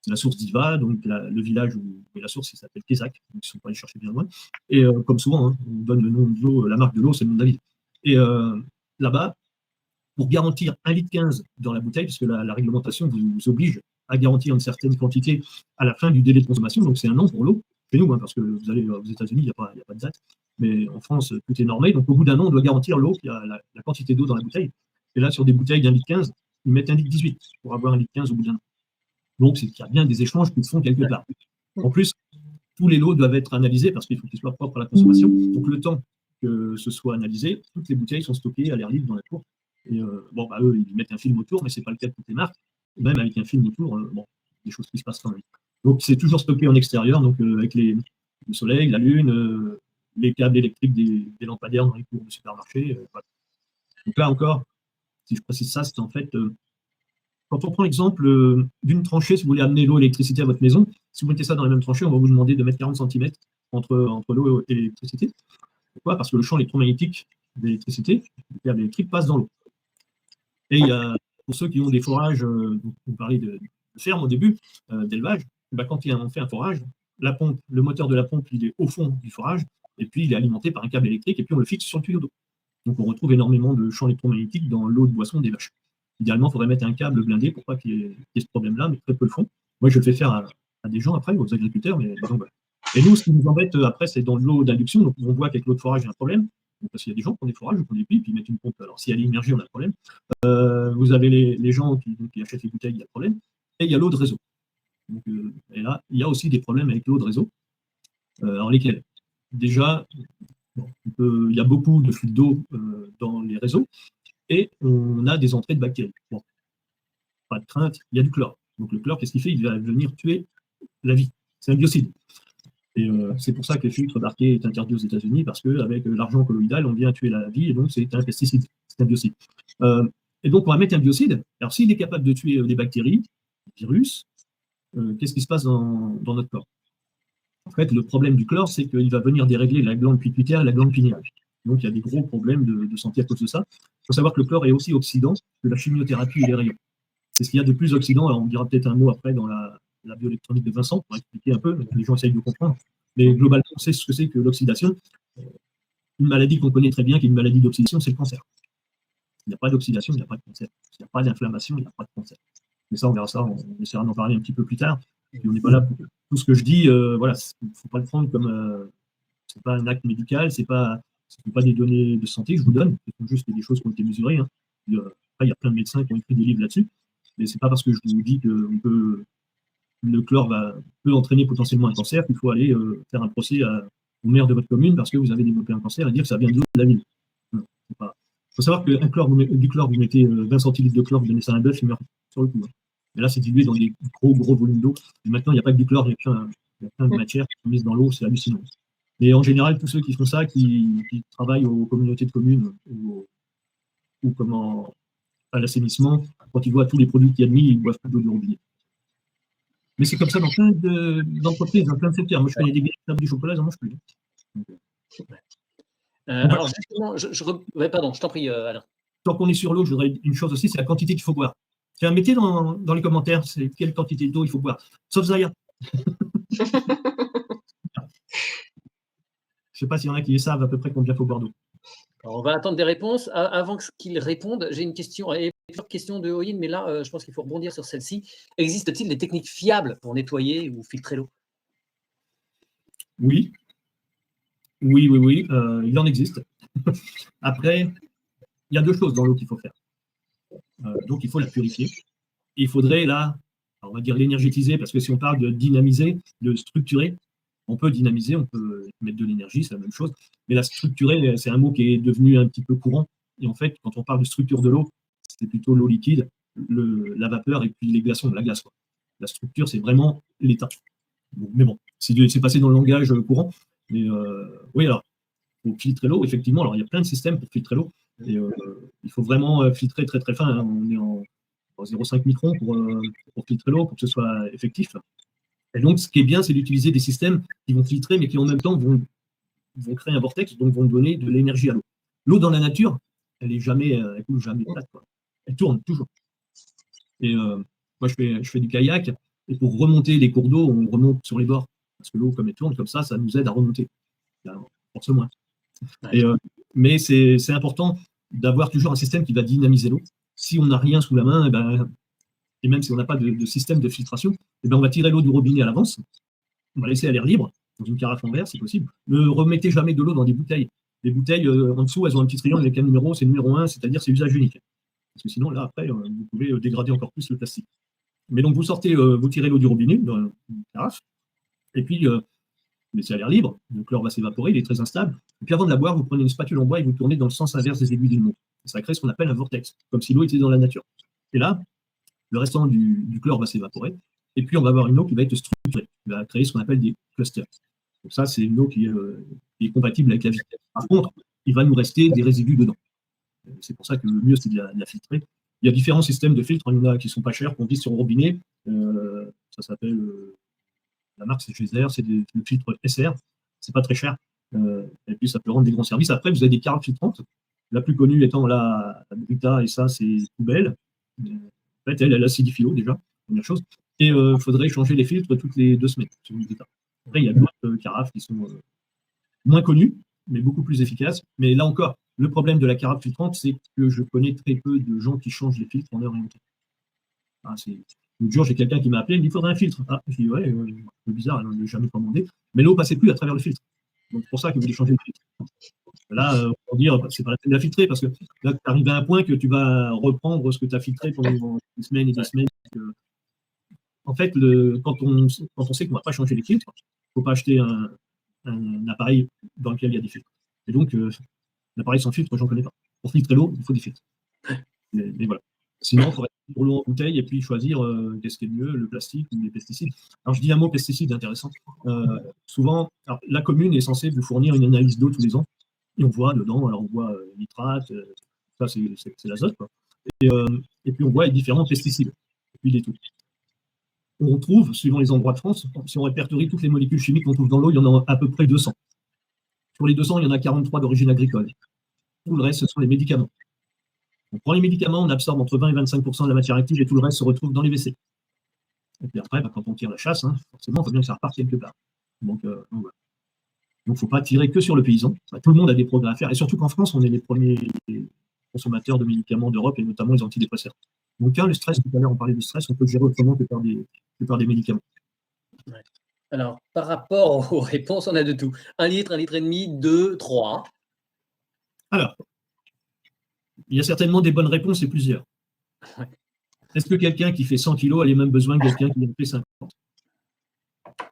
C'est la source d'Iva, donc le village où est la source, il s'appelle Kézak. Donc, ils ne sont pas allés chercher bien loin. Et comme souvent, hein, on donne le nom de l'eau, la marque de l'eau, c'est le nom de la ville. Et là-bas, pour garantir 1,15 litre dans la bouteille, puisque la réglementation vous oblige à garantir une certaine quantité à la fin du délai de consommation, donc c'est 1 an pour l'eau, chez nous, hein, parce que vous allez aux États-Unis, il n'y a pas de date, mais en France, tout est normé, donc au bout d'1 an, on doit garantir l'eau, la quantité d'eau dans la bouteille. Et là, sur des bouteilles d'1,15 litre, ils mettent 1,18 litre pour avoir 1,15 litre au bout d'1 an. Donc, c'est qu'il y a bien des échanges qui se font quelque part. En plus, tous les lots doivent être analysés parce qu'il faut qu'ils soient propres à la consommation. Donc, le temps que ce soit analysé, toutes les bouteilles sont stockées à l'air libre dans la cour. Et eux, ils mettent un film autour, mais ce n'est pas le cas de toutes les marques. Même avec un film autour, des choses qui se passent quand même. Donc, c'est toujours stocké en extérieur, donc avec le soleil, la lune, les câbles électriques des lampadaires dans les cours de supermarché. Voilà. Donc là encore, si je précise ça, c'est en fait, quand on prend l'exemple d'une tranchée, si vous voulez amener l'eau et l'électricité à votre maison, si vous mettez ça dans la même tranchée, on va vous demander de mettre 40 cm entre l'eau et l'électricité. Pourquoi? Parce que le champ électromagnétique de l'électricité, le câble électrique, passe dans l'eau. Et il y a, pour ceux qui ont des forages, dont on parlait de ferme au début, d'élevage, quand on fait un forage, la pompe, le moteur de la pompe, il est au fond du forage, et puis il est alimenté par un câble électrique, et puis on le fixe sur le tuyau d'eau. Donc on retrouve énormément de champs électromagnétiques dans l'eau de boisson des vaches. Idéalement, il faudrait mettre un câble blindé pour pas qu'il y ait ce problème-là, mais très peu le font. Moi, je le fais faire à des gens après, aux agriculteurs, mais donc, voilà. Et nous, ce qui nous embête après, c'est dans l'eau d'induction. Donc on voit qu'avec l'eau de forage, il y a un problème. Donc, parce qu'il y a des gens qui ont des forages, qui ont des puits, puis ils mettent une pompe. Alors s'il y a l'énergie, on a un problème. Vous avez les gens qui achètent les bouteilles, il y a un problème. Et il y a l'eau de réseau. Donc, et là, il y a aussi des problèmes avec l'eau de réseau. Alors lesquels? Déjà, il y a beaucoup de flux d'eau dans les réseaux et on a des entrées de bactéries. Bon, pas de crainte, il y a du chlore. Donc le chlore, qu'est-ce qu'il fait? Il va venir tuer la vie. C'est un biocide. Et c'est pour ça que le filtre d'Arquet est interdit aux États-Unis, parce qu'avec l'argent colloïdal, on vient tuer la vie, et donc c'est un pesticide, c'est un biocide. Et donc on va mettre un biocide. Alors s'il est capable de tuer des bactéries, des virus, qu'est-ce qui se passe dans notre corps? En fait, le problème du chlore, c'est qu'il va venir dérégler la glande pituitaire et la glande pinéale. Donc il y a des gros problèmes de santé à cause de ça. Il faut savoir que le chlore est aussi oxydant que la chimiothérapie et les rayons. C'est ce qu'il y a de plus oxydant. Alors on dira peut-être un mot après dans la bioélectronique de Vincent pour expliquer un peu, mais les gens essayent de comprendre. Mais globalement, on sait ce que c'est que l'oxydation. Une maladie qu'on connaît très bien, qui est une maladie d'oxydation, c'est le cancer. Il n'y a pas d'oxydation, il n'y a pas de cancer. Il n'y a pas d'inflammation, il n'y a pas de cancer. Mais ça, on verra ça, on essaiera d'en parler un petit peu plus tard. Et on n'est pas là pour tout ce que je dis, voilà, il ne faut pas le prendre comme c'est pas un acte médical, ce ne sont pas des données de santé que je vous donne, ce sont juste des choses qui ont été mesurées. Hein. Après, il y a plein de médecins qui ont écrit des livres là-dessus, mais ce n'est pas parce que je vous dis que le chlore peut entraîner potentiellement un cancer qu'il faut aller faire un procès au maire de votre commune parce que vous avez développé un cancer et dire que ça vient de l'eau de la ville. Il faut savoir que du chlore, vous mettez 20 centilitres de chlore, vous donnez ça à un bœuf, il meurt sur le coup. Hein. Mais là, c'est dilué dans des gros volumes d'eau. Et maintenant, il n'y a pas que du chlore, il y a plein de matières qui sont mises dans l'eau, c'est hallucinant. Et en général, tous ceux qui font ça, qui travaillent aux communautés de communes ou à l'assainissement, quand ils voient tous les produits qu'il y a de mis, ils boivent plus d'eau du robinet. Mais c'est comme ça dans plein d'entreprises, dans plein de secteurs. Moi, je connais des gars du chocolat, ils en mangent plus. Alors justement, pardon, je t'en prie, Alain. Tant qu'on est sur l'eau, je voudrais une chose aussi, c'est la quantité qu'il faut boire. Tiens, mettez dans les commentaires quelle quantité d'eau il faut boire. Sauf Zaya. Je ne sais pas s'il y en a qui savent à peu près combien il faut boire d'eau. On va attendre des réponses. Avant qu'ils répondent, j'ai une question. Et plusieurs questions de Oyin, mais là, je pense qu'il faut rebondir sur celle-ci. Existe-t-il des techniques fiables pour nettoyer ou filtrer l'eau? Oui. Il en existe. Après, il y a deux choses dans l'eau qu'il faut faire. Donc, il faut la purifier. Et il faudrait, là, on va dire l'énergétiser, parce que si on parle de dynamiser, de structurer, on peut dynamiser, on peut mettre de l'énergie, c'est la même chose. Mais la structurer, c'est un mot qui est devenu un petit peu courant. Et en fait, quand on parle de structure de l'eau, c'est plutôt l'eau liquide, la vapeur et puis les glaçons, la glace. Quoi. La structure, c'est vraiment l'état. Mais bon, c'est passé dans le langage courant. Mais oui, alors, pour filtrer l'eau, effectivement, alors il y a plein de systèmes pour filtrer l'eau. Et il faut vraiment filtrer très très fin. Hein. On est en 0,5 microns pour filtrer l'eau, pour que ce soit effectif. Et donc, ce qui est bien, c'est d'utiliser des systèmes qui vont filtrer, mais qui en même temps vont créer un vortex, donc vont donner de l'énergie à l'eau. L'eau dans la nature, elle coule jamais plate, quoi. Elle tourne toujours. Et moi, je fais du kayak, et pour remonter les cours d'eau, on remonte sur les bords. Parce que l'eau, comme elle tourne comme ça nous aide à remonter. Force moins. Mais c'est important d'avoir toujours un système qui va dynamiser l'eau. Si on n'a rien sous la main, et même si on n'a pas de système de filtration, on va tirer l'eau du robinet à l'avance, on va laisser à l'air libre, dans une carafe en verre, si possible. Ne remettez jamais de l'eau dans des bouteilles. Les bouteilles, en dessous, elles ont un petit triangle avec un numéro, c'est numéro 1, c'est-à-dire c'est usage unique. Parce que sinon, là, après, vous pouvez dégrader encore plus le plastique. Mais donc, vous tirez l'eau du robinet dans une carafe, et puis, vous laissez à l'air libre, le chlore va s'évaporer, il est très instable. Et puis, avant de la boire, vous prenez une spatule en bois et vous tournez dans le sens inverse des aiguilles d'une montre. Ça crée ce qu'on appelle un vortex, comme si l'eau était dans la nature. Et là, le restant du chlore va s'évaporer, et puis on va avoir une eau qui va être structurée, qui va créer ce qu'on appelle des clusters. Donc ça, c'est une eau qui est compatible avec la vie. Par contre, il va nous rester des résidus dedans. C'est pour ça que le mieux, c'est de la filtrer. Il y a différents systèmes de filtres. Il y en a qui ne sont pas chers, qu'on vise sur le robinet. Ça s'appelle, la marque, c'est Geyser, c'est le filtre SR. C'est pas très cher. Et puis, ça peut rendre des grands services. Après, vous avez des carafes filtrantes. La plus connue étant la Brita, et ça, c'est poubelle. En fait, elle acidifie l'eau, déjà, première chose. Et il faudrait changer les filtres toutes les 2 semaines sur une Brita. Après, il y a d'autres carafes qui sont moins connues, mais beaucoup plus efficaces. Mais là encore, le problème de la carafe filtrante, c'est que je connais très peu de gens qui changent les filtres en heure remontée. L'autre jour, j'ai quelqu'un qui m'a appelé, il me dit, il faudrait un filtre. Ah, je dis, ouais, c'est bizarre, elle n'en a jamais commandé. Mais l'eau ne passait plus à travers le filtre. Donc, c'est pour ça que vous voulez changer le filtre. Là, pour dire, c'est pas la peine de la filtrer, parce que là, tu arrives à un point que tu vas reprendre ce que tu as filtré pendant des semaines et des semaines. En fait, quand on sait qu'on ne va pas changer les filtres, il ne faut pas acheter un appareil dans lequel il y a des filtres. Et donc, l'appareil sans filtre, j'en connais pas. Pour filtrer l'eau, il faut des filtres. Mais voilà. Sinon, il faudrait prendre l'eau en bouteille et puis choisir qu'est-ce qui est le mieux, le plastique ou les pesticides. Alors, je dis un mot pesticide intéressant. Souvent, alors, la commune est censée vous fournir une analyse d'eau tous les ans. Et on voit dedans, alors on voit nitrate, ça c'est l'azote, quoi. Et puis on voit les différents pesticides. Et puis tout. On trouve, suivant les endroits de France, si on répertorie toutes les molécules chimiques qu'on trouve dans l'eau, il y en a à peu près 200. Sur les 200, il y en a 43 d'origine agricole. Tout le reste, ce sont les médicaments. On prend les médicaments, on absorbe entre 20 et 25% de la matière active et tout le reste se retrouve dans les WC. Et puis après, quand on tire la chasse, forcément, il faut bien que ça reparte quelque part. Donc voilà. Donc, il ne faut pas tirer que sur le paysan. Tout le monde a des progrès à faire. Et surtout qu'en France, on est les premiers consommateurs de médicaments d'Europe, et notamment les antidépresseurs. Donc, le stress, tout à l'heure, on parlait du stress, on peut le gérer autrement que par des médicaments. Ouais. Alors, par rapport aux réponses, on a de tout. 1 litre, 1,5 litre, 2, 3. Alors, il y a certainement des bonnes réponses et plusieurs. Ouais. Est-ce que quelqu'un qui fait 100 kilos a les mêmes besoins que quelqu'un qui en fait 50?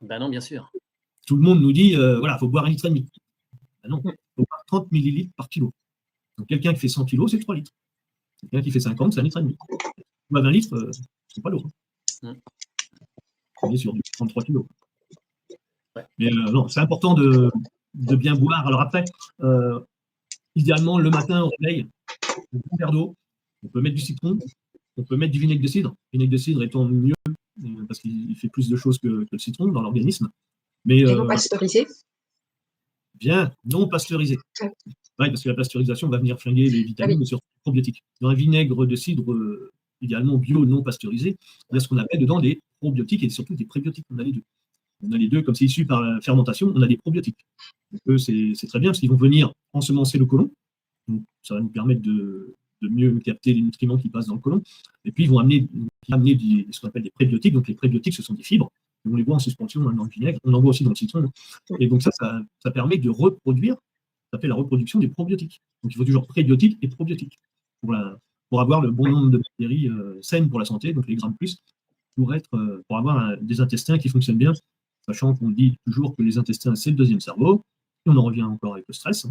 Ben non, bien sûr. Tout le monde nous dit, voilà, il faut boire 1,5 litre. Ben non, il faut boire 30 millilitres par kilo. Donc, quelqu'un qui fait 100 kilos, c'est 3 litres. Quelqu'un qui fait 50, c'est 1,5 litre. 20 litres, c'est pas lourd. On est sur du 33 kilos. Ouais. Mais non, c'est important de bien boire. Alors après, idéalement, le matin, au réveil, un bon verre d'eau, on peut mettre du citron, on peut mettre du vinaigre de cidre. Le vinaigre de cidre étant mieux, parce qu'il fait plus de choses que le citron dans l'organisme. Mais non pasteurisé. Bien, non pasteurisé. Ouais, parce que la pasteurisation va venir flinguer les vitamines, mais surtout les probiotiques. Dans un vinaigre de cidre, idéalement bio, non pasteurisé, il y a ce qu'on appelle dedans des probiotiques et surtout des prébiotiques. On a les deux. On a les deux, comme c'est issu par la fermentation, on a des probiotiques. Donc, eux, c'est très bien parce qu'ils vont venir ensemencer le côlon. Donc, ça va nous permettre de mieux capter les nutriments qui passent dans le côlon. Et puis, ils vont amener ce qu'on appelle des prébiotiques. Donc, les prébiotiques, ce sont des fibres. On les voit en suspension dans le vinaigre. On en voit aussi dans le citron. Et donc, ça permet de reproduire, ça fait la reproduction des probiotiques. Donc, il faut toujours prébiotiques et probiotiques pour avoir le bon nombre de bactéries saines pour la santé, donc les grammes plus, pour avoir des intestins qui fonctionnent bien, sachant qu'on dit toujours que les intestins, c'est le deuxième cerveau. Et on en revient encore avec le stress.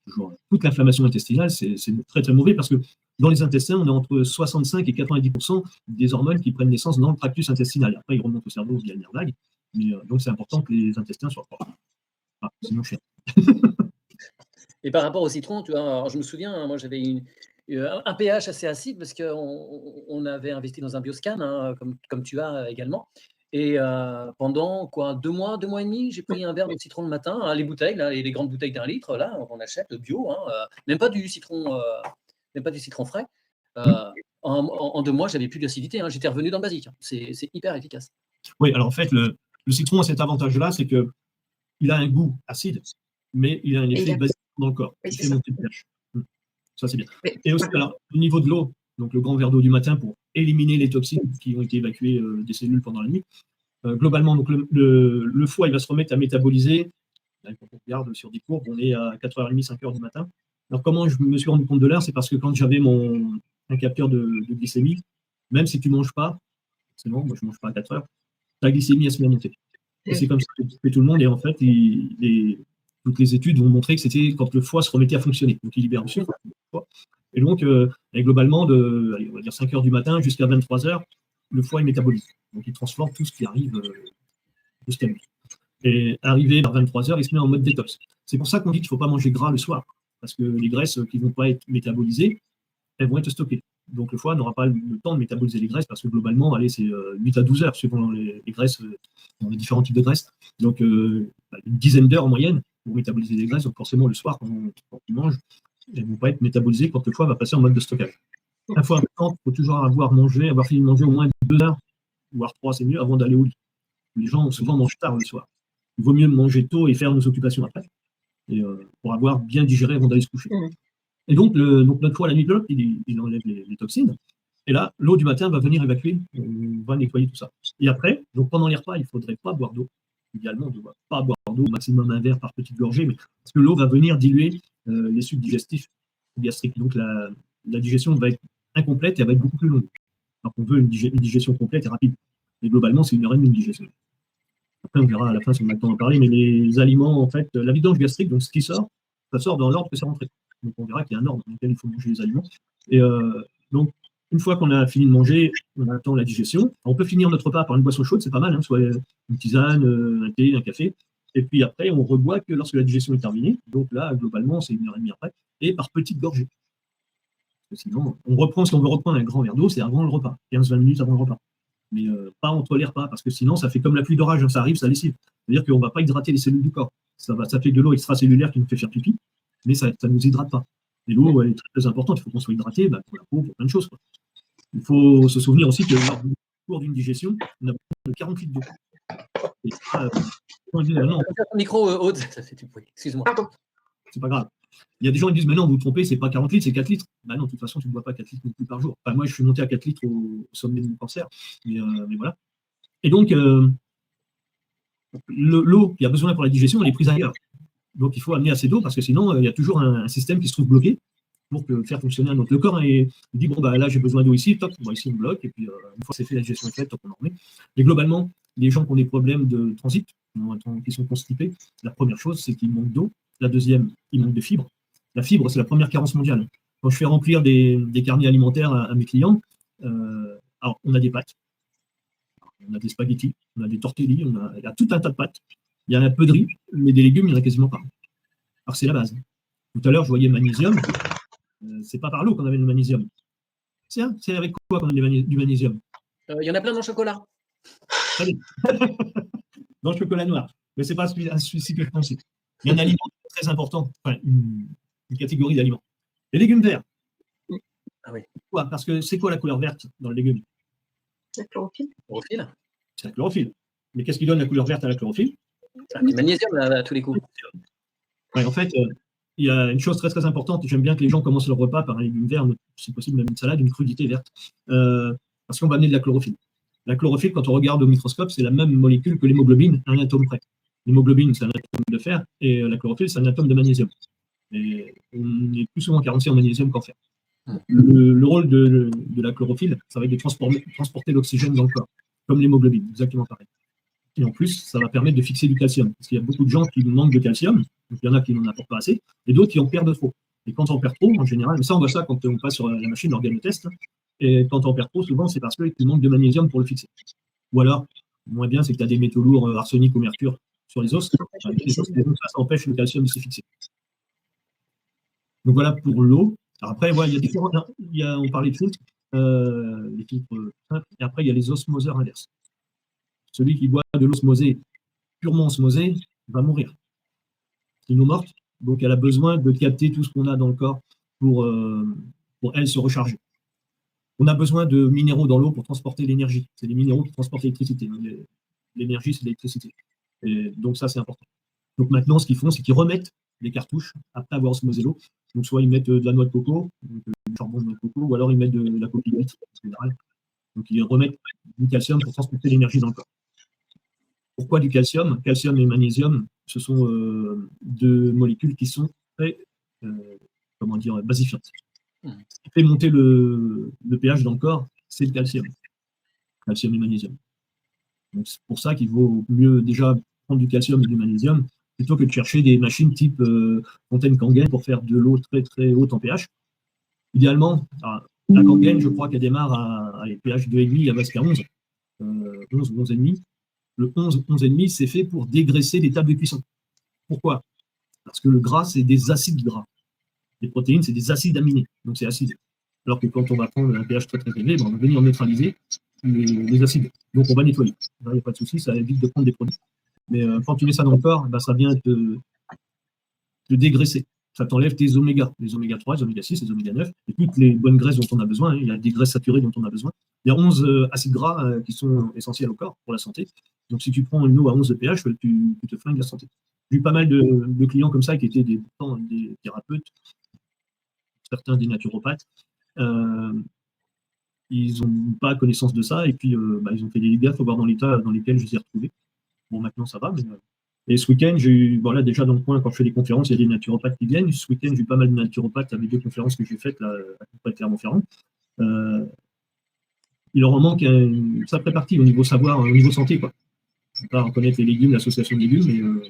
Toujours, toute l'inflammation intestinale, c'est très très mauvais parce que dans les intestins, on a entre 65 et 90% des hormones qui prennent naissance dans le tractus intestinal. Après, ils remontent au cerveau via le nerf vague. Donc, c'est important que les intestins soient propres. Ah, c'est mon chien. Et par rapport au citron, tu vois, alors je me souviens, moi j'avais un pH assez acide parce qu'on avait investi dans un bioscan, comme tu as également. Et pendant 2 mois, 2 mois et demi, j'ai pris un verre de citron le matin, les bouteilles, là, les grandes bouteilles d'1 litre, là, on achète bio, même pas du citron frais. En 2 mois, j'avais plus d'acidité, j'étais revenu dans le basique. C'est hyper efficace. Oui, alors en fait, le citron a cet avantage-là, c'est qu'il a un goût acide, mais il a un effet basique dans le corps. Il fait monter le pH. Ça, c'est bien. Et aussi, alors, au niveau de l'eau, donc le grand verre d'eau du matin pour éliminer les toxines qui ont été évacuées des cellules pendant la nuit. Globalement, donc le foie, il va se remettre à métaboliser. Là, quand on regarde sur des courbes, on est à 4h30, 5h du matin. Alors, comment je me suis rendu compte de l'heure? C'est parce que quand j'avais un capteur de glycémie, même si tu ne manges pas, c'est bon, moi je ne mange pas à 4h, ta glycémie, elle se met à monter. Et c'est comme ça que fait tout le monde. Et en fait, toutes les études ont montré que c'était quand le foie se remettait à fonctionner. Donc, il libère le sucre. Et donc, et globalement, allez, on va dire 5 heures du matin jusqu'à 23 heures, le foie il métabolise. Donc, il transforme tout ce qui arrive de ce qu'il y a. Et arrivé vers 23 heures, il se met en mode détox. C'est pour ça qu'on dit qu'il ne faut pas manger gras le soir, parce que les graisses qui ne vont pas être métabolisées, elles vont être stockées. Donc le foie n'aura pas le temps de métaboliser les graisses, parce que globalement, allez, c'est 8 à 12 heures, suivant les graisses, dans les différents types de graisses. Donc une dizaine d'heures en moyenne pour métaboliser les graisses. Donc forcément, le soir, quand tu manges, elles ne vont pas être métabolisées quand le foie va passer en mode de stockage. La fois importante, il faut toujours avoir fini de manger au moins 2 heures, voire 3, c'est mieux, avant d'aller au lit. Les gens souvent mangent tard le soir. Il vaut mieux manger tôt et faire nos occupations après, et, pour avoir bien digéré avant d'aller se coucher. Et donc, notre foie, la nuit, il enlève les toxines. Et là, l'eau du matin va venir évacuer, on va nettoyer tout ça. Et après, donc pendant les repas, il ne faudrait pas boire d'eau. Idéalement, on ne doit pas boire d'eau, au maximum un verre par petite gorgée, mais parce que l'eau va venir diluer les sucs digestifs gastriques. Donc la digestion va être incomplète et elle va être beaucoup plus longue. Alors qu'on veut une digestion complète et rapide. Et globalement, c'est 1h30 de digestion. Après, on verra à la fin si on a le temps d'en parler, mais les aliments, en fait, la vidange gastrique, donc ce qui sort, ça sort dans l'ordre que c'est rentré. Donc on verra qu'il y a un ordre dans lequel il faut manger les aliments. Et donc, une fois qu'on a fini de manger, on attend la digestion. On peut finir notre repas par une boisson chaude, c'est pas mal, hein, soit une tisane, un thé, un café. Et puis après, on reboit que lorsque la digestion est terminée. Donc là, globalement, c'est 1h30 après, et par petites gorgées. Parce que sinon, si on veut reprendre un grand verre d'eau, c'est avant le repas, 15-20 minutes avant le repas. Mais pas entre les repas, parce que sinon, ça fait comme la pluie d'orage, ça arrive, ça lessive. C'est-à-dire qu'on ne va pas hydrater les cellules du corps. Ça fait de l'eau extracellulaire qui nous fait faire pipi, mais ça ne nous hydrate pas. Et l'eau, elle est très, très importante. Il faut qu'on soit hydraté pour la peau, pour plein de choses, quoi. Il faut se souvenir aussi que lors du cours d'une digestion, on a besoin de 40 litres d'eau. Et ça, non. Ton micro, Aude, ça fait du bruit. Excuse-moi. Pardon. C'est pas grave. Il y a des gens qui disent, mais non, vous vous trompez, c'est pas 40 litres, c'est 4 litres. Bah non, de toute façon, tu ne bois pas 4 litres non plus par jour. Enfin, moi, je suis monté à 4 litres au sommet de mon cancer. Mais voilà. Et donc, l'eau qui a besoin pour la digestion, elle est prise ailleurs. Donc, il faut amener assez d'eau, parce que sinon, il y a toujours un système qui se trouve bloqué pour faire fonctionner un autre. Le corps il dit, bon, bah, là, j'ai besoin d'eau ici, top, ici, on bloque. Et puis, une fois que c'est fait, la digestion est faite, top, on en remet. Mais globalement, les gens qui ont des problèmes de transit, qui sont constipés, la première chose, c'est qu'ils manquent d'eau. La deuxième, ils manquent de fibres. La fibre, c'est la première carence mondiale. Quand je fais remplir des carnets alimentaires à mes clients, alors, on a des pâtes, on a des spaghettis, on a des tortellis, il y a tout un tas de pâtes. Il y a un peu de riz, mais des légumes, il n'y en a quasiment pas. Alors, c'est la base. Tout à l'heure, je voyais le magnésium. C'est pas par l'eau qu'on avait le magnésium. C'est avec quoi qu'on a du magnésium? Il y en a plein dans le chocolat. Très bien. Dans le chocolat noir. Mais ce n'est pas celui-ci que je pensais. Il y a un aliment très important, enfin, une catégorie d'aliments. Les légumes verts. Ah oui. Pourquoi? Parce que c'est quoi la couleur verte dans le légume? La chlorophylle. Chlorophylle. C'est la chlorophylle. Mais qu'est-ce qui donne la couleur verte à la chlorophylle? Le magnésium à tous les coups. Ouais, en fait, il y a une chose très très importante. J'aime bien que les gens commencent leur repas par un légume vert, si possible même une salade, une crudité verte, parce qu'on va amener de la chlorophylle. La chlorophylle, quand on regarde au microscope, c'est la même molécule que l'hémoglobine, un atome près. L'hémoglobine, c'est un atome de fer, et la chlorophylle, c'est un atome de magnésium. Et on est plus souvent carencé en magnésium qu'en fer. Le rôle de la chlorophylle, ça va être de transporter l'oxygène dans le corps, comme l'hémoglobine, exactement pareil. Et en plus, ça va permettre de fixer du calcium. Parce qu'il y a beaucoup de gens qui manquent de calcium, donc il y en a qui n'en apportent pas assez, et d'autres qui en perdent trop. Et quand on perd trop, en général, mais ça on voit ça quand on passe sur la machine d'organotest, et quand on perd trop, souvent c'est parce qu'il manque de magnésium pour le fixer. Ou alors, moins bien, c'est que tu as des métaux lourds, arsenic ou mercure sur les os, ça empêche le calcium de se fixer. Donc voilà pour l'eau. Alors après, ouais, il y a différents. On parlait de filtres, les filtres simples, et après il y a les osmoseurs inverses. Celui qui boit de l'osmosée, purement osmosée, va mourir. C'est une eau morte, donc elle a besoin de capter tout ce qu'on a dans le corps pour elle se recharger. On a besoin de minéraux dans l'eau pour transporter l'énergie. C'est les minéraux qui transportent l'électricité. L'énergie, c'est l'électricité. Et donc ça, c'est important. Donc maintenant, ce qu'ils font, c'est qu'ils remettent les cartouches après avoir osmosé l'eau. Donc soit ils mettent de la noix de coco, donc, du charbon de noix de coco, ou alors ils mettent de la coquille en général. Donc ils remettent du calcium pour transporter l'énergie dans le corps. Pourquoi du calcium? Calcium et magnésium, ce sont deux molécules qui sont très, basifiantes. Ce qui fait monter le pH dans le corps, c'est le calcium. Calcium et magnésium. Donc c'est pour ça qu'il vaut mieux déjà prendre du calcium et du magnésium plutôt que de chercher des machines type Fontaine-Kangen pour faire de l'eau très très haute en pH. idéalement, la Kangen, je crois qu'elle démarre à les pH 2,5, elle va jusqu'à 11, 11 ou 11,5. Le 11, 11,5, c'est fait pour dégraisser les tables de cuisson. Pourquoi? Parce que le gras, c'est des acides gras. Les protéines, c'est des acides aminés, donc c'est acide. Alors que quand on va prendre un pH très très élevé, on va venir neutraliser les acides. Donc on va nettoyer. Il n'y a pas de souci, ça évite de prendre des produits. Mais quand tu mets ça dans le corps, ça vient te dégraisser. Ça t'enlève tes oméga, les oméga 3, les oméga 6, les oméga 9, et toutes les bonnes graisses dont on a besoin. Il y a des graisses saturées dont on a besoin. Il y a 11 acides gras qui sont essentiels au corps pour la santé. Donc si tu prends une eau à 11 de pH, tu te flingues la santé. J'ai eu pas mal de clients comme ça qui étaient des thérapeutes, certains des naturopathes. Ils n'ont pas connaissance de ça, et puis ils ont fait des gaffes, faut voir dans l'état dans lesquels je les ai retrouvés. Bon, maintenant ça va, mais... Et ce week-end, j'ai eu, déjà dans le coin, quand je fais des conférences, il y a des naturopathes qui viennent. Ce week-end, j'ai eu pas mal de naturopathes avec 2 conférences que j'ai faites là, à Clermont-Ferrand. Il leur en manque ça fait partie au niveau savoir, au niveau santé, quoi. On va reconnaître les légumes, l'association de légumes,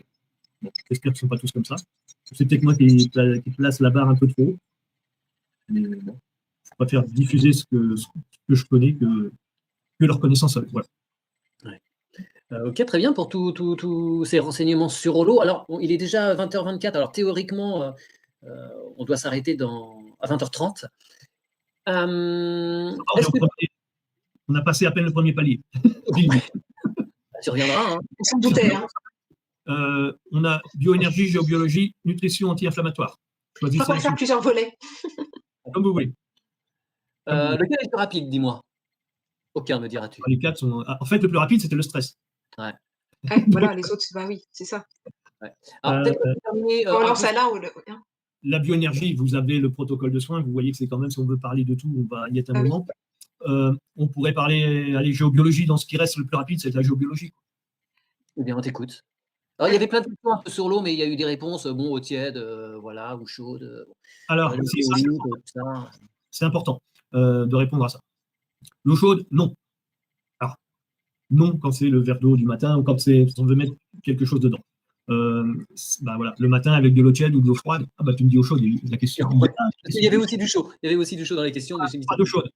mais j'espère qu'ils ne sont pas tous comme ça. C'est peut-être moi qui place la barre un peu trop haut. Mais bon, je préfère diffuser ce que je connais que leur connaissance. Voilà. Ok, très bien pour tous ces renseignements sur Holo. Alors, il est déjà 20h24. Alors, théoriquement, on doit s'arrêter à 20h30. On a passé à peine le premier palier. Tu reviendras. Hein. On s'en doutait. On a bioénergie, géobiologie, nutrition anti-inflammatoire. On va pas faire plusieurs volets. Comme vous voulez. Lequel est le plus rapide, dis-moi? Aucun, me diras-tu. Les 4 sont... En fait, le plus rapide, c'était le stress. Ouais, voilà, les autres, oui, c'est ça. Ouais. Alors, peut-être terminer. On lance à l'un ou la bioénergie, vous avez le protocole de soins, vous voyez que c'est quand même, si on veut parler de tout, on va y être un moment. Oui. On pourrait parler géobiologie, dans ce qui reste le plus rapide, c'est la géobiologie. Eh bien, on t'écoute. Alors, il y avait plein de questions un peu sur l'eau, mais il y a eu des réponses, eau tiède, voilà, ou chaude. Alors, c'est important de répondre à ça. L'eau chaude, non. Alors, non quand c'est le verre d'eau du matin ou quand on veut mettre quelque chose dedans. Voilà, le matin avec de l'eau tiède ou de l'eau froide, tu me dis eau chaude, la question. Il y avait aussi du chaud. Il y avait aussi du chaud dans les questions. Pas d'eau chaude.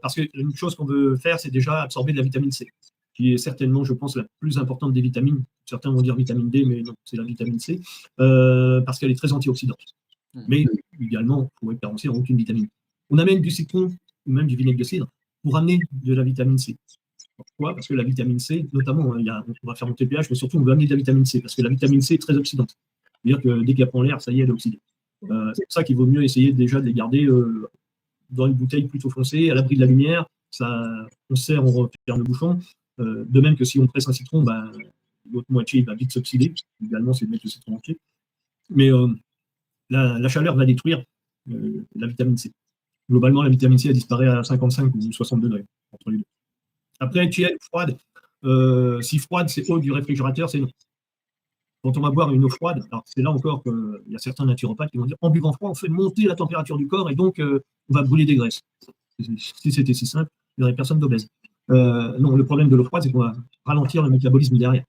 Parce qu'une chose qu'on veut faire, c'est déjà absorber de la vitamine C, qui est certainement, je pense, la plus importante des vitamines. Certains vont dire vitamine D, mais non, c'est la vitamine C, parce qu'elle est très antioxydante. Mais également, pour être référencé en aucune vitamine. On amène du citron ou même du vinaigre de cidre pour amener de la vitamine C. Pourquoi? Parce que la vitamine C, notamment, on va faire monter le pH, mais surtout, on veut amener de la vitamine C, parce que la vitamine C est très oxydante. C'est-à-dire que dès qu'elle prend l'air, ça y est, elle est oxydée. C'est pour ça qu'il vaut mieux essayer déjà de les garder dans une bouteille plutôt foncée, à l'abri de la lumière. On serre, on referme le bouchon. De même que si on presse un citron, l'autre moitié va vite s'oxyder. Également, c'est de mettre le citron entier. Mais la chaleur va détruire la vitamine C. Globalement, la vitamine C, elle disparaît à 55 ou 60 degrés, entre les deux. Après, tiède, froide. Si froide, c'est eau du réfrigérateur, c'est non. Quand on va boire une eau froide, alors c'est là encore qu'il y a certains naturopathes qui vont dire en buvant froid, on fait monter la température du corps et donc on va brûler des graisses. Si c'était si simple, il n'y aurait personne d'obèse. Non, le problème de l'eau froide, c'est qu'on va ralentir le métabolisme derrière.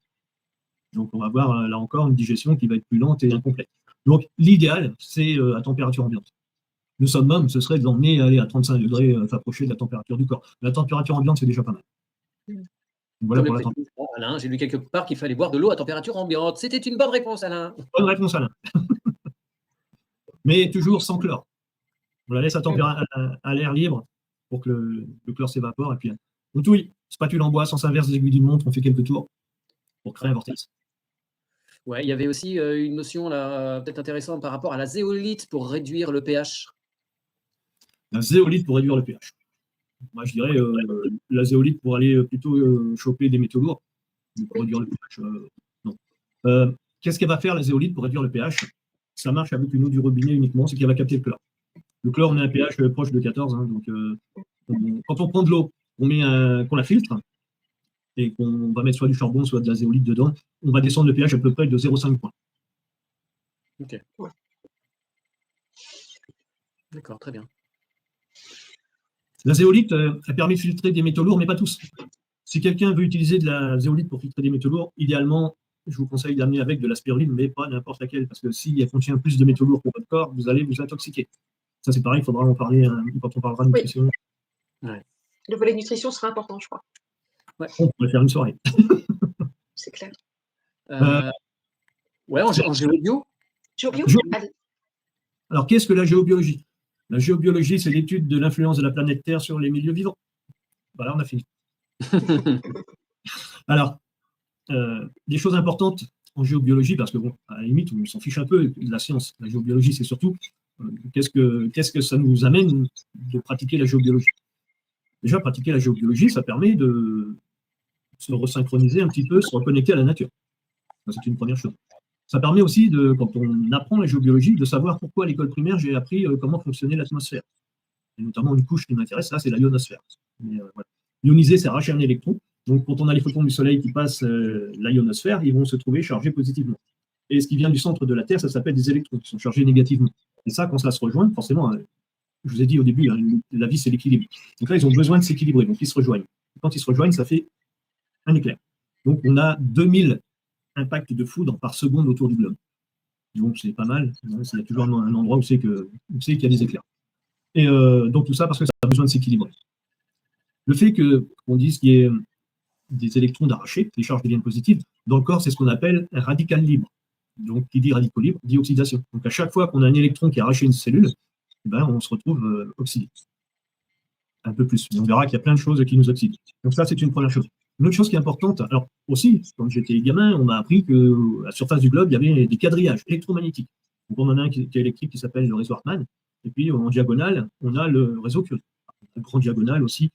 Donc on va avoir là encore une digestion qui va être plus lente et incomplète. Donc l'idéal, c'est à température ambiante. Le summum, ce serait de l'emmener à 35 degrés, s'approcher de la température du corps. La température ambiante, c'est déjà pas mal. Voilà pour Alain, j'ai lu quelque part qu'il fallait boire de l'eau à température ambiante. C'était une bonne réponse, Alain. Bonne réponse, Alain. Mais toujours sans chlore. On la laisse à l'air libre pour que le chlore s'évapore. Et puis, on touille, spatule en bois, sens inverse des aiguilles d'une montre, on fait quelques tours pour créer un vortex. Ouais, il y avait aussi une notion là, peut-être intéressante par rapport à la zéolite pour réduire le pH. La zéolite pour réduire le pH. Moi, je dirais la zéolite pour aller plutôt choper des métaux lourds. Pour réduire le pH, non. Qu'est-ce qu'elle va faire, la zéolite, pour réduire le pH? Ça marche avec une eau du robinet uniquement, c'est qu'elle va capter le chlore. Le chlore, on a un pH proche de 14. Hein, donc, quand on prend de l'eau, qu'on la filtre, et qu'on va mettre soit du charbon, soit de la zéolite dedans, on va descendre le pH à peu près de 0,5 points. Ok. Ouais. D'accord, très bien. La zéolite, elle permet de filtrer des métaux lourds, mais pas tous. Si quelqu'un veut utiliser de la zéolite pour filtrer des métaux lourds, idéalement, je vous conseille d'amener avec de la spiruline, mais pas n'importe laquelle, parce que si elle contient plus de métaux lourds pour votre corps, vous allez vous intoxiquer. Ça, c'est pareil, il faudra en parler quand on parlera de nutrition. Le volet nutrition sera important, je crois. On pourrait faire une soirée. C'est clair. Ouais, en géobio. Géobio, allez. Alors, qu'est-ce que la géobiologie? La géobiologie, c'est l'étude de l'influence de la planète Terre sur les milieux vivants. Voilà, on a fini. Alors, des choses importantes en géobiologie, parce que, bon, à la limite, on s'en fiche un peu de la science. La géobiologie, c'est surtout qu'est-ce que ça nous amène de pratiquer la géobiologie. Déjà, pratiquer la géobiologie, ça permet de se resynchroniser un petit peu, se reconnecter à la nature. C'est une première chose. Ça permet aussi, quand on apprend la géobiologie, de savoir pourquoi à l'école primaire, j'ai appris comment fonctionnait l'atmosphère. Et notamment une couche qui m'intéresse, là, c'est la ionosphère. Voilà. Ioniser, c'est arracher un électron. Donc, quand on a les photons du Soleil qui passent la ionosphère, ils vont se trouver chargés positivement. Et ce qui vient du centre de la Terre, ça s'appelle des électrons qui sont chargés négativement. Et ça, quand ça se rejoint, forcément, je vous ai dit au début, la vie, c'est l'équilibre. Donc là, ils ont besoin de s'équilibrer, donc ils se rejoignent. Et quand ils se rejoignent, ça fait un éclair. Donc, on a 2000 impacts de foudre par seconde autour du globe. Donc, c'est pas mal. Il y a toujours un endroit où c'est qu'il y a des éclairs. Et donc, tout ça parce que ça a besoin de s'équilibrer. Le fait qu'on dise qu'il y ait des électrons d'arrachés, les charges deviennent positives, dans le corps, c'est ce qu'on appelle un radical libre. Donc, qui dit radicaux libre, dit oxydation. Donc, à chaque fois qu'on a un électron qui a arraché une cellule, on se retrouve oxydé. Un peu plus. Mais on verra qu'il y a plein de choses qui nous oxydent. Donc, ça, c'est une première chose. Une autre chose qui est importante, alors aussi, quand j'étais gamin, on m'a appris qu'à la surface du globe, il y avait des quadrillages électromagnétiques. Donc, on en a un qui est électrique qui s'appelle le réseau Hartmann. Et puis, en diagonale, on a le réseau Curie. En grande diagonale aussi.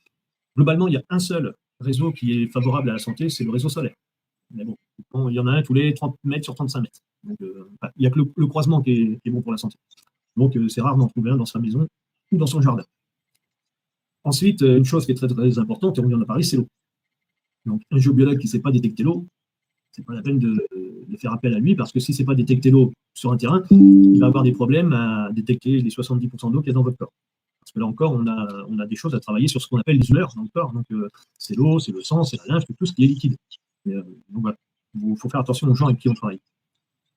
Globalement, il y a un seul réseau qui est favorable à la santé, c'est le réseau solaire. Mais bon, il y en a un tous les 30 mètres sur 35 mètres. Donc, il n'y a que le croisement qui est bon pour la santé. Donc, c'est rare d'en trouver un dans sa maison ou dans son jardin. Ensuite, une chose qui est très, très importante, et on en a parlé, c'est l'eau. Donc, un géobiologue qui ne sait pas détecter l'eau, ce n'est pas la peine de faire appel à lui, parce que si ce n'est pas détecter l'eau sur un terrain, il va avoir des problèmes à détecter les 70% d'eau qu'il y a dans votre corps. Parce que là encore, on a des choses à travailler sur ce qu'on appelle les humeurs dans le corps. Donc, c'est l'eau, c'est le sang, c'est la lymphe, tout ce qui est liquide. Donc, voilà. Il faut faire attention aux gens avec qui on travaille.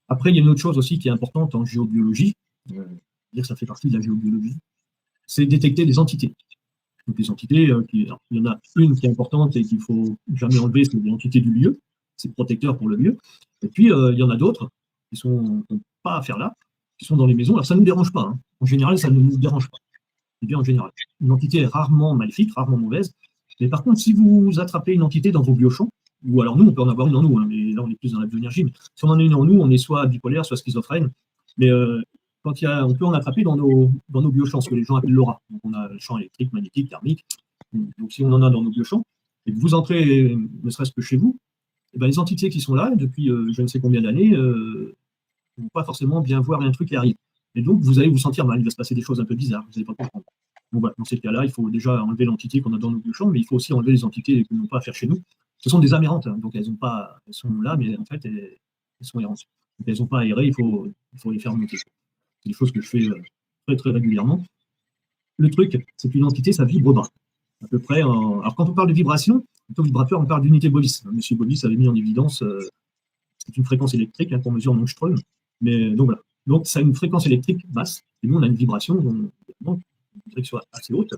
Après, il y a une autre chose aussi qui est importante en géobiologie, dire que ça fait partie de la géobiologie, c'est détecter des entités. Donc, les entités, il y en a une qui est importante et qu'il ne faut jamais enlever, c'est l'entité du lieu. C'est protecteur pour le lieu. Et puis, il y en a d'autres qui n'ont pas à faire là, qui sont dans les maisons. Alors, ça ne nous dérange pas. Hein. En général, ça ne nous dérange pas. C'est bien en général. Une entité est rarement maléfique, rarement mauvaise. Mais par contre, si vous attrapez une entité dans vos biochamps, ou alors nous, on peut en avoir une en nous, hein, mais là, on est plus dans la bioénergie. Mais si on en a une en nous, on est soit bipolaire, soit schizophrène. Mais on peut en attraper dans nos biochamps, ce que les gens appellent l'aura. Donc, on a le champ électrique, magnétique, thermique. Donc, si on en a dans nos biochamps, et que vous entrez, ne serait-ce que chez vous, et les entités qui sont là, depuis je ne sais combien d'années, ne vont pas forcément bien voir un truc qui arrive. Et donc, vous allez vous sentir mal, il va se passer des choses un peu bizarres, vous n'allez pas comprendre. Donc, voilà, dans ces cas-là, il faut déjà enlever l'entité qu'on a dans nos biochamps, mais il faut aussi enlever les entités qu'on n'a pas à faire chez nous. Ce sont des amérantes, hein, donc elles sont là, mais en fait, elles sont errantes. Donc, elles n'ont pas aéré, il faut les faire monter. C'est des choses que je fais très, très régulièrement. Le truc, c'est qu'une entité, ça vibre bas. À peu près. Alors, quand on parle de vibration, plutôt vibrateur, on parle d'unité Bovis. Monsieur Bovis avait mis en évidence, c'est une fréquence électrique qu'on mesure en angstrom. Mais donc voilà. Donc, ça a une fréquence électrique basse, et nous, on a une vibration, donc, on voudrait que ce soit assez haute.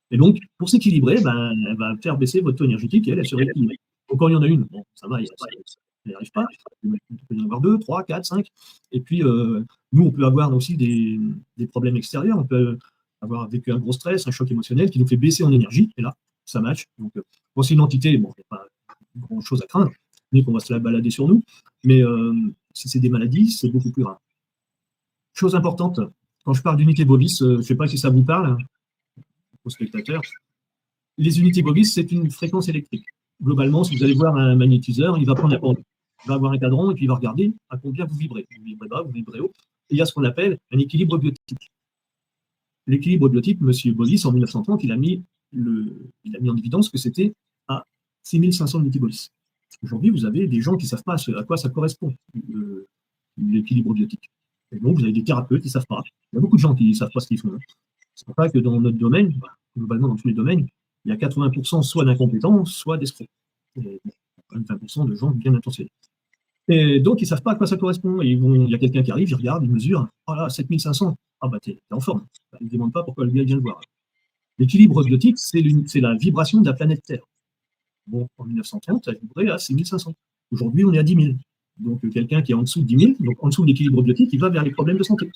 Et donc, pour s'équilibrer, elle va faire baisser votre taux énergétique et elle se rééquilibre. Donc, quand il y en a une, bon, ça va, elle n'y arrive pas. Il peut y en avoir 2, 3, 4, 5. Et puis, nous, on peut avoir aussi des problèmes extérieurs. On peut avoir vécu un gros stress, un choc émotionnel qui nous fait baisser en énergie. Et là, ça match. Donc, quand c'est une entité, bon, il n'y a pas grand-chose à craindre, mais qu'on va se la balader sur nous. Mais si c'est des maladies, c'est beaucoup plus rare. Chose importante, quand je parle d'unité Bovis, je ne sais pas si ça vous parle, aux spectateurs. Les unités Bovis, c'est une fréquence électrique. Globalement, si vous allez voir un magnétiseur, il va prendre un pendule. Il va avoir un cadran et puis il va regarder à combien vous vibrez. Vous vibrez bas, vous vibrez haut. Et il y a ce qu'on appelle un équilibre biotique. L'équilibre biotique, M. Bovis, en 1930, il a mis en évidence que c'était à 6500 unités Bovis. Aujourd'hui, vous avez des gens qui ne savent pas à quoi ça correspond, l'équilibre biotique. Et donc, vous avez des thérapeutes qui ne savent pas. Il y a beaucoup de gens qui ne savent pas ce qu'ils font. C'est pour ça que dans notre domaine, globalement dans tous les domaines, il y a 80% soit d'incompétents, soit d'escrocs. Et 20% de gens bien intentionnés. Et donc, ils ne savent pas à quoi ça correspond. Et il y a quelqu'un qui arrive, il regarde, il mesure. Oh là, 7500. Ah bah, t'es en forme. ne se demande pas pourquoi le gars vient le voir. L'équilibre biotique, c'est la vibration de la planète Terre. Bon, en 1930, ça vibrait à 6500. Aujourd'hui, on est à 10 000. Donc, quelqu'un qui est en dessous de 10 000, donc en dessous de l'équilibre biotique, il va vers les problèmes de santé.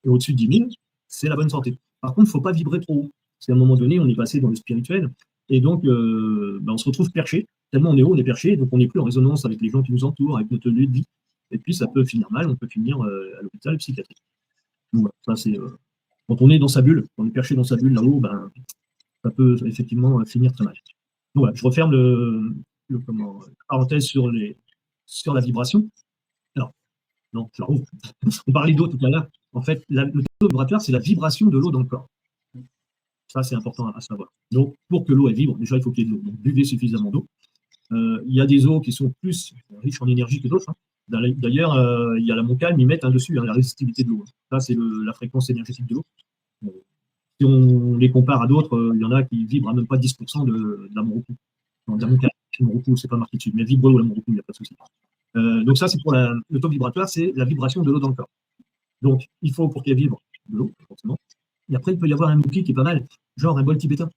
Et au-dessus de 10 000, c'est la bonne santé. Par contre, il ne faut pas vibrer trop haut. Parce qu'à un moment donné, on est passé dans le spirituel. Et donc, on se retrouve perché. Tellement on est haut, on est perché. Donc, on n'est plus en résonance avec les gens qui nous entourent, avec notre lieu de vie. Et puis, ça peut finir mal. On peut finir à l'hôpital psychiatrique. Donc, voilà, ça, c'est, quand on est dans sa bulle, on est perché dans sa bulle là-haut, ça peut effectivement finir très mal. Donc, voilà, je referme la parenthèse sur la vibration. Alors, non, je la rouvre. On parlait d'eau tout à l'heure. En fait, le taux vibratoire, c'est la vibration de l'eau dans le corps. Ça, c'est important à savoir. Donc, pour que l'eau elle vibre, déjà, il faut qu'il y ait de l'eau. Donc, buvez suffisamment d'eau. Il y a des eaux qui sont plus riches en énergie que d'autres. Hein. D'ailleurs, il y a la Montcalm, ils mettent dessus la résistivité de l'eau. Ça, c'est la fréquence énergétique de l'eau. Si on les compare à d'autres, il y en a qui vibrent à même pas 10% de la Montcalm. La Montcalm, c'est pas marqué dessus, mais vibre l'eau, la Montcalm, il n'y a pas de souci. Donc ça, c'est pour le taux vibratoire, c'est la vibration de l'eau dans le corps. Donc, il faut, pour qu'elle vibre, de l'eau, forcément. Et après, il peut y avoir un outil qui est pas mal, genre un bol tibétain.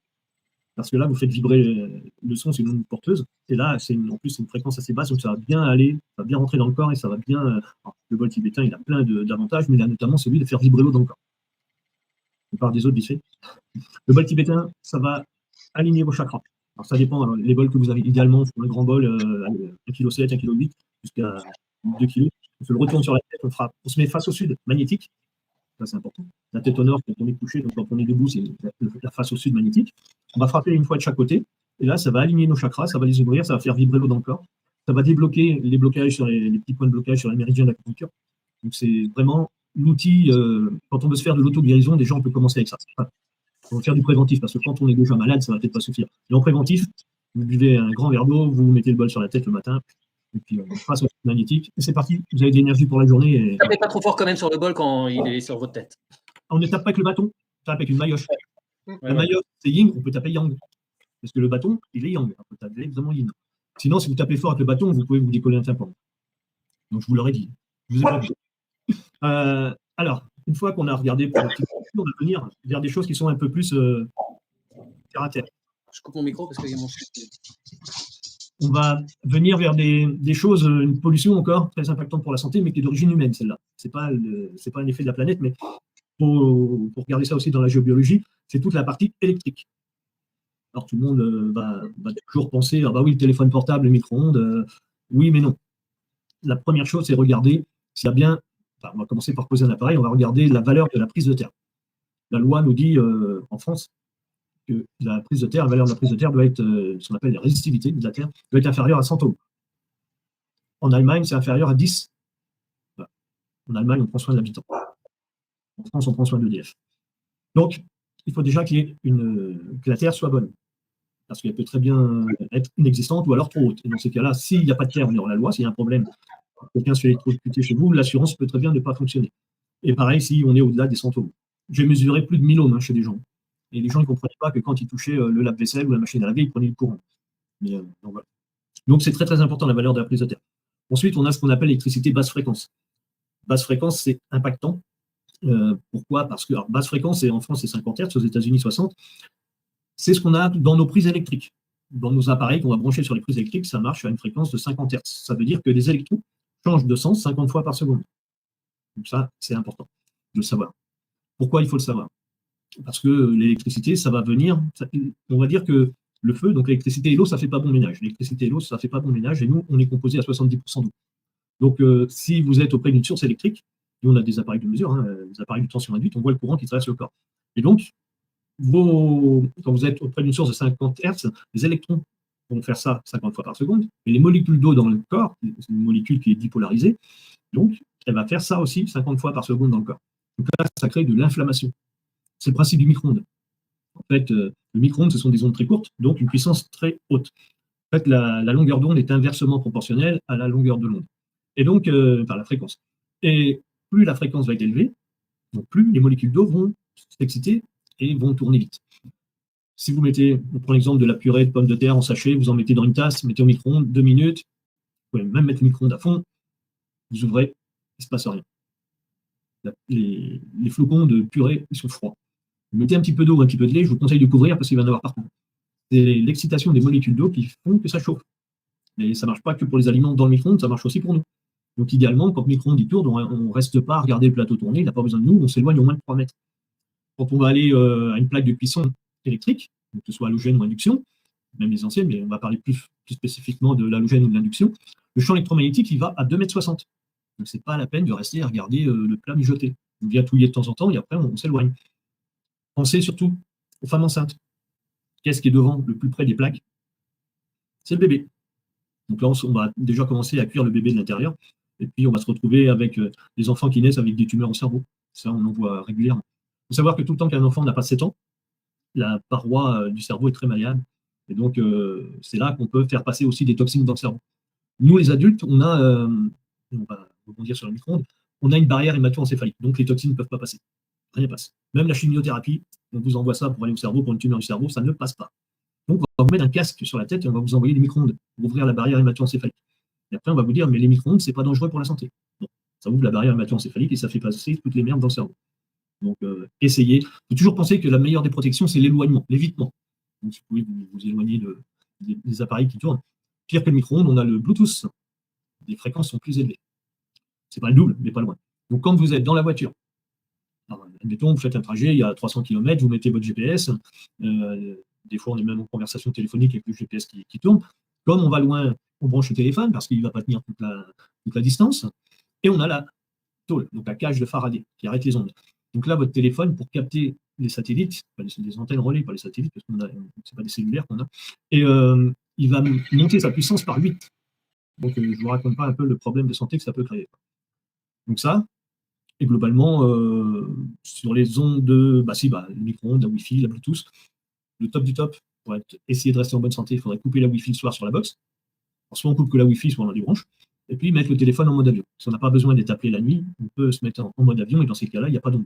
Parce que là, vous faites vibrer le son, c'est une onde porteuse. Et là, en plus, c'est une fréquence assez basse, donc ça va bien aller, ça va bien rentrer dans le corps et ça va bien. Le bol tibétain, il a plein d'avantages, mais il a notamment celui de faire vibrer l'eau dans le corps. On parle des autres vite fait. Le bol tibétain, ça va aligner vos chakras. Alors, ça dépend. Alors, les bols que vous avez, idéalement, il faut un grand bol, 1,7 kg, 1,8 kg, jusqu'à 2 kg. On se le retourne sur la tête, on se met face au sud, magnétique. Ça, c'est important. La tête au nord, quand on est couché, donc quand on est debout, c'est la face au sud magnétique. On va frapper une fois de chaque côté. Et là, ça va aligner nos chakras, ça va les ouvrir, ça va faire vibrer l'eau dans le corps. Ça va débloquer les blocages sur les petits points de blocage sur les méridiens de l'acupuncture. Donc, c'est vraiment l'outil. Quand on veut se faire de l'auto-guérison, déjà, on peut commencer avec ça. On va faire du préventif, parce que quand on est déjà malade, ça ne va peut-être pas suffire. Et en préventif, vous buvez un grand verre d'eau, vous mettez le bol sur la tête le matin, et puis face au magnétique, et c'est parti, vous avez de l'énergie pour la journée. Ne tapez pas trop fort quand même sur le bol quand il est sur votre tête. On ne tape pas avec le bâton, on tape avec une maillotche. La maillotche, c'est yin, on peut taper yang. Parce que le bâton, il est yang, on peut taper vraiment yin. Sinon, si vous tapez fort avec le bâton, vous pouvez vous décoller un tympan. Donc, je vous l'aurais dit. Je vous ai pas dit. Alors, une fois qu'on a regardé pour on va venir vers des choses qui sont un peu plus terre à terre. Je coupe mon micro parce qu'il y a mon chien. On va venir vers des choses, une pollution encore très impactante pour la santé, mais qui est d'origine humaine, celle-là. C'est pas un effet de la planète, mais pour regarder ça aussi dans la géobiologie, c'est toute la partie électrique. Alors tout le monde va toujours penser, ah bah oui, le téléphone portable, le micro-ondes, oui, mais non. La première chose, c'est regarder s'il y a bien, on va commencer par poser un appareil, on va regarder la valeur de la prise de terre. La loi nous dit en France que la valeur de la prise de terre doit être, ce qu'on appelle la résistivité de la terre, doit être inférieure à 100 ohms. En Allemagne, c'est inférieur à 10. Voilà. En Allemagne, on prend soin de l'habitant. En France, on prend soin de l'EDF. Donc, il faut déjà que la terre soit bonne. Parce qu'elle peut très bien être inexistante ou alors trop haute. Et dans ces cas-là, s'il n'y a pas de terre, on est hors la loi. S'il y a un problème, quelqu'un se fait électrocuter chez vous, l'assurance peut très bien ne pas fonctionner. Et pareil, si on est au-delà des 100 ohms. J'ai mesuré plus de 1000 ohms chez des gens. Et les gens ne comprenaient pas que quand ils touchaient le lave-vaisselle ou la machine à laver, ils prenaient le courant. Donc, c'est très, très important la valeur de la prise de terre. Ensuite, on a ce qu'on appelle l'électricité basse fréquence. Basse fréquence, c'est impactant. Pourquoi? Parce que basse fréquence, en France, c'est 50 Hz, aux États-Unis, 60. C'est ce qu'on a dans nos prises électriques. Dans nos appareils qu'on va brancher sur les prises électriques, ça marche à une fréquence de 50 Hz. Ça veut dire que les électrons changent de sens 50 fois par seconde. Donc ça, c'est important de le savoir. Pourquoi il faut le savoir? Parce que l'électricité, ça va venir, on va dire que le feu, donc l'électricité et l'eau, ça ne fait pas bon ménage. L'électricité et l'eau, ça ne fait pas bon ménage, et nous, on est composé à 70% d'eau. Donc, si vous êtes auprès d'une source électrique, nous, on a des appareils de mesure, des appareils de tension induite, on voit le courant qui traverse le corps. Et donc, quand vous êtes auprès d'une source de 50 Hz, les électrons vont faire ça 50 fois par seconde, et les molécules d'eau dans le corps, c'est une molécule qui est dipolarisée, donc elle va faire ça aussi 50 fois par seconde dans le corps. Donc là, ça crée de l'inflammation. C'est le principe du micro-ondes. En fait, le micro-ondes, ce sont des ondes très courtes, donc une puissance très haute. En fait, la longueur d'onde est inversement proportionnelle à la longueur de l'onde. Et donc, par la fréquence. Et plus la fréquence va être élevée, donc plus les molécules d'eau vont s'exciter et vont tourner vite. Si vous mettez, on prend l'exemple de la purée de pommes de terre en sachet, vous en mettez dans une tasse, mettez au micro-ondes, 2 minutes, vous pouvez même mettre le micro-ondes à fond, vous ouvrez, il ne se passe rien. Les flocons de purée, ils sont froids. Vous mettez un petit peu d'eau ou un petit peu de lait, je vous conseille de couvrir parce qu'il va y en avoir partout. C'est l'excitation des molécules d'eau qui font que ça chauffe. Mais ça ne marche pas que pour les aliments dans le micro-ondes, ça marche aussi pour nous. Donc idéalement, quand le micro-ondes il tourne, on ne reste pas à regarder le plateau tourner, il n'a pas besoin de nous, on s'éloigne au moins de 3 mètres. Quand on va aller à une plaque de cuisson électrique, que ce soit halogène ou induction, même les anciennes, mais on va parler plus spécifiquement de l'halogène ou de l'induction, le champ électromagnétique il va à 2,60 m. Donc ce n'est pas la peine de rester à regarder le plat mijoter. On vient touiller de temps en temps et après on s'éloigne. Pensez surtout aux femmes enceintes. Qu'est-ce qui est devant le plus près des plaques? C'est le bébé. Donc là, on va déjà commencer à cuire le bébé de l'intérieur. Et puis, on va se retrouver avec des enfants qui naissent avec des tumeurs au cerveau. Ça, on en voit régulièrement. Il faut savoir que tout le temps qu'un enfant n'a pas 7 ans, la paroi du cerveau est très malléable. Et donc, c'est là qu'on peut faire passer aussi des toxines dans le cerveau. Nous, les adultes, on va rebondir sur le micro-ondes, on a une barrière hémato-encéphalique. Donc, les toxines ne peuvent pas passer. Rien ne passe. Même la chimiothérapie, on vous envoie ça pour aller au cerveau, pour une tumeur du cerveau, ça ne passe pas. Donc, on va vous mettre un casque sur la tête et on va vous envoyer des micro-ondes pour ouvrir la barrière hémato-encéphalique. Et après, on va vous dire, mais les micro-ondes, ce n'est pas dangereux pour la santé. Bon, ça ouvre la barrière hémato-encéphalique et ça fait passer toutes les merdes dans le cerveau. Donc, essayez. Il faut toujours penser que la meilleure des protections, c'est l'éloignement, l'évitement. Donc, si vous pouvez vous éloigner des appareils qui tournent. Pire que le micro-ondes, on a le Bluetooth. Les fréquences sont plus élevées. Ce n'est pas le double, mais pas loin. Donc, quand vous êtes dans la voiture, alors, admettons, vous faites un trajet, il y a 300 km, vous mettez votre GPS. Des fois, on est même en conversation téléphonique avec le GPS qui tourne. Comme on va loin, on branche le téléphone parce qu'il ne va pas tenir toute la distance. Et on a la tôle, donc la cage de Faraday qui arrête les ondes. Donc là, votre téléphone, pour capter les satellites, les antennes relais, pas les satellites, parce que ce n'est pas des cellulaires qu'on a, et il va monter sa puissance par 8. Donc, je ne vous raconte pas un peu le problème de santé que ça peut créer. Donc ça, et globalement, sur les ondes de le micro-ondes, la Wi-Fi, la Bluetooth, le top du top, pour essayer de rester en bonne santé, il faudrait couper la Wi-Fi le soir sur la box. Alors, soit on coupe que la Wi-Fi, soit on la débranche, et puis mettre le téléphone en mode avion. Si on n'a pas besoin d'être appelé la nuit, on peut se mettre en mode avion, et dans ces cas-là, il n'y a pas d'onde.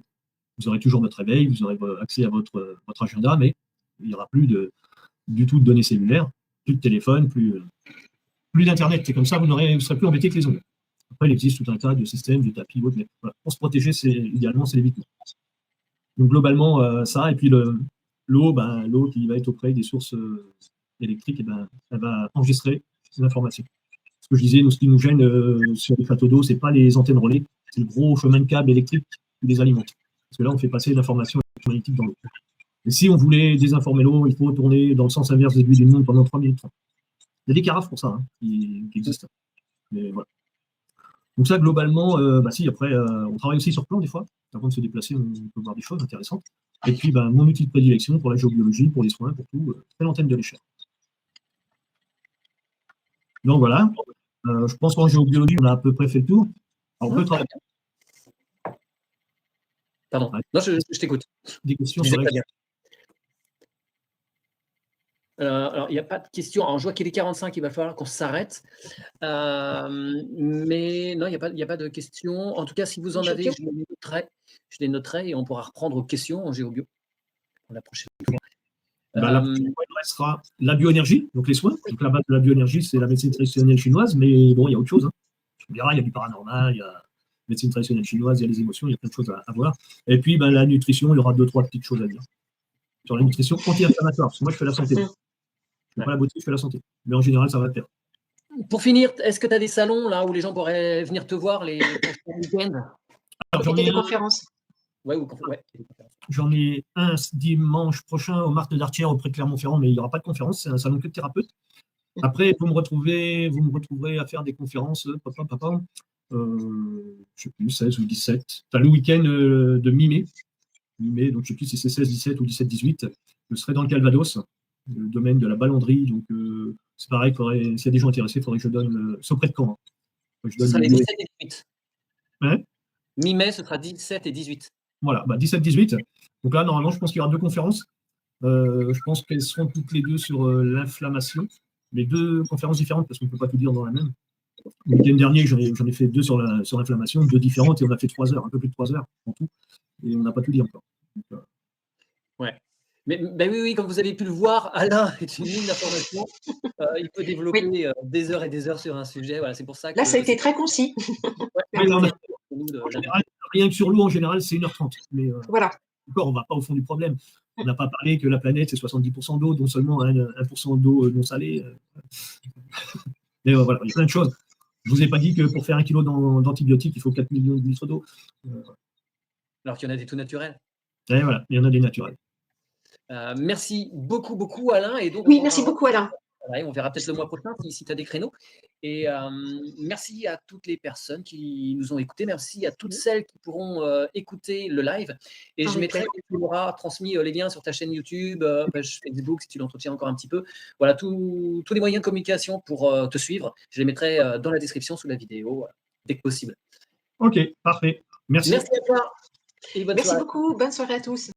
Vous aurez toujours votre réveil, vous aurez accès à votre agenda, mais il n'y aura plus du tout de données cellulaires, plus de téléphone, plus d'Internet. C'est comme ça, vous ne serez plus embêté que les ondes. Après, il existe tout un tas de systèmes, de tapis, autres, mais voilà, pour se protéger, idéalement, c'est l'évitement. Donc, globalement, ça, et puis l'eau qui va être auprès des sources électriques, elle va enregistrer ces informations. Ce que je disais, ce qui nous gêne sur les plateaux d'eau, ce n'est pas les antennes relais, c'est le gros chemin de câble électrique qui les alimente. Parce que là, on fait passer l'information électromagnétique dans l'eau. Et si on voulait désinformer l'eau, il faut tourner dans le sens inverse des aiguilles d'une montre pendant 3 minutes 30. Il y a des carafes pour ça qui existent. Mais voilà. Donc ça, globalement, après, on travaille aussi sur plan des fois. Avant de se déplacer, on peut voir des choses intéressantes. Et puis, mon outil de prédilection pour la géobiologie, pour les soins, pour tout, c'est l'antenne de l'échelle. Donc voilà, je pense qu'en géobiologie, on a à peu près fait le tour. Alors, on peut travailler. Pardon, non, je t'écoute. Des questions sur la... Alors, il n'y a pas de questions. Alors, je vois qu'il est 45, il va falloir qu'on s'arrête. Mais non, il n'y a pas de questions. En tout cas, si vous en avez, je les noterai et on pourra reprendre aux questions en géobio pour la prochaine fois. La prochaine fois, il restera la bioénergie, donc les soins. Donc la base de la bioénergie, c'est la médecine traditionnelle chinoise, mais bon, il y a autre chose. On verra, il y a du paranormal, il y a la médecine traditionnelle chinoise, il y a les émotions, il y a plein de choses à voir. Et puis, la nutrition, il y aura 2-3 petites choses à dire. Sur la nutrition anti-inflammatoire, parce que moi, je fais la santé. Je ne fais pas la beauté, je fais la santé. Mais en général, ça va te faire. Pour finir, est-ce que tu as des salons là où les gens pourraient venir te voir les prochains week-ends? J'en ai des conférences. Ouais. J'en ai un dimanche prochain au Marthe d'Artière auprès de Clermont-Ferrand, mais il n'y aura pas de conférence, c'est un salon que de thérapeutes. Après, vous me retrouverez à faire des conférences, je ne sais plus, 16 ou 17. Enfin, le week-end de mi-mai. Donc je ne sais plus si c'est 16, 17 ou 17, 18. Je serai dans le Calvados, le domaine de la Ballandrie. Donc c'est pareil, s'il y a des gens intéressés, il faudrait que je donne. C'est auprès de Caen. Ce sera les 17 et 18. Hein? Mi-mai, ce sera 17 et 18. Voilà, 17-18. Donc là, normalement, je pense qu'il y aura 2 conférences. Je pense qu'elles seront toutes les deux sur l'inflammation. Mais 2 conférences différentes, parce qu'on ne peut pas tout dire dans la même. Le week-end dernier, j'en ai fait 2 sur l'inflammation, 2 différentes, et on a fait 3 heures, un peu plus de 3 heures en tout. Et on n'a pas tout dit encore. Donc, ouais. Mais oui, comme vous avez pu le voir, Alain est une mine d'informations. Il peut développer des heures et des heures sur un sujet. Voilà, c'est pour ça que. Là, ça a été très concis. En général, rien que sur l'eau, en général, c'est 1h30. Mais, voilà. Encore, on ne va pas au fond du problème. On n'a pas parlé que la planète, c'est 70% d'eau, dont seulement 1% d'eau non salée. Mais voilà, il y a plein de choses. Je ne vous ai pas dit que pour faire 1 kilo d'antibiotiques, il faut 4 millions de litres d'eau. Alors qu'il y en a des tout naturels. Et voilà, il y en a des naturels. Merci beaucoup, beaucoup, Alain. Et donc, Oui, merci beaucoup, Alain. Ouais, on verra peut-être le mois prochain si tu as des créneaux. Et merci à toutes les personnes qui nous ont écoutés. Merci à toutes celles qui pourront écouter le live. Et je mettrai, tu auras transmis les liens sur ta chaîne YouTube, page Facebook, si tu l'entretiens encore un petit peu. Voilà, tous les moyens de communication pour te suivre. Je les mettrai dans la description sous la vidéo, dès que possible. Ok, parfait. Merci. Merci à toi. Et bonne soirée. Merci beaucoup. Bonne soirée à tous.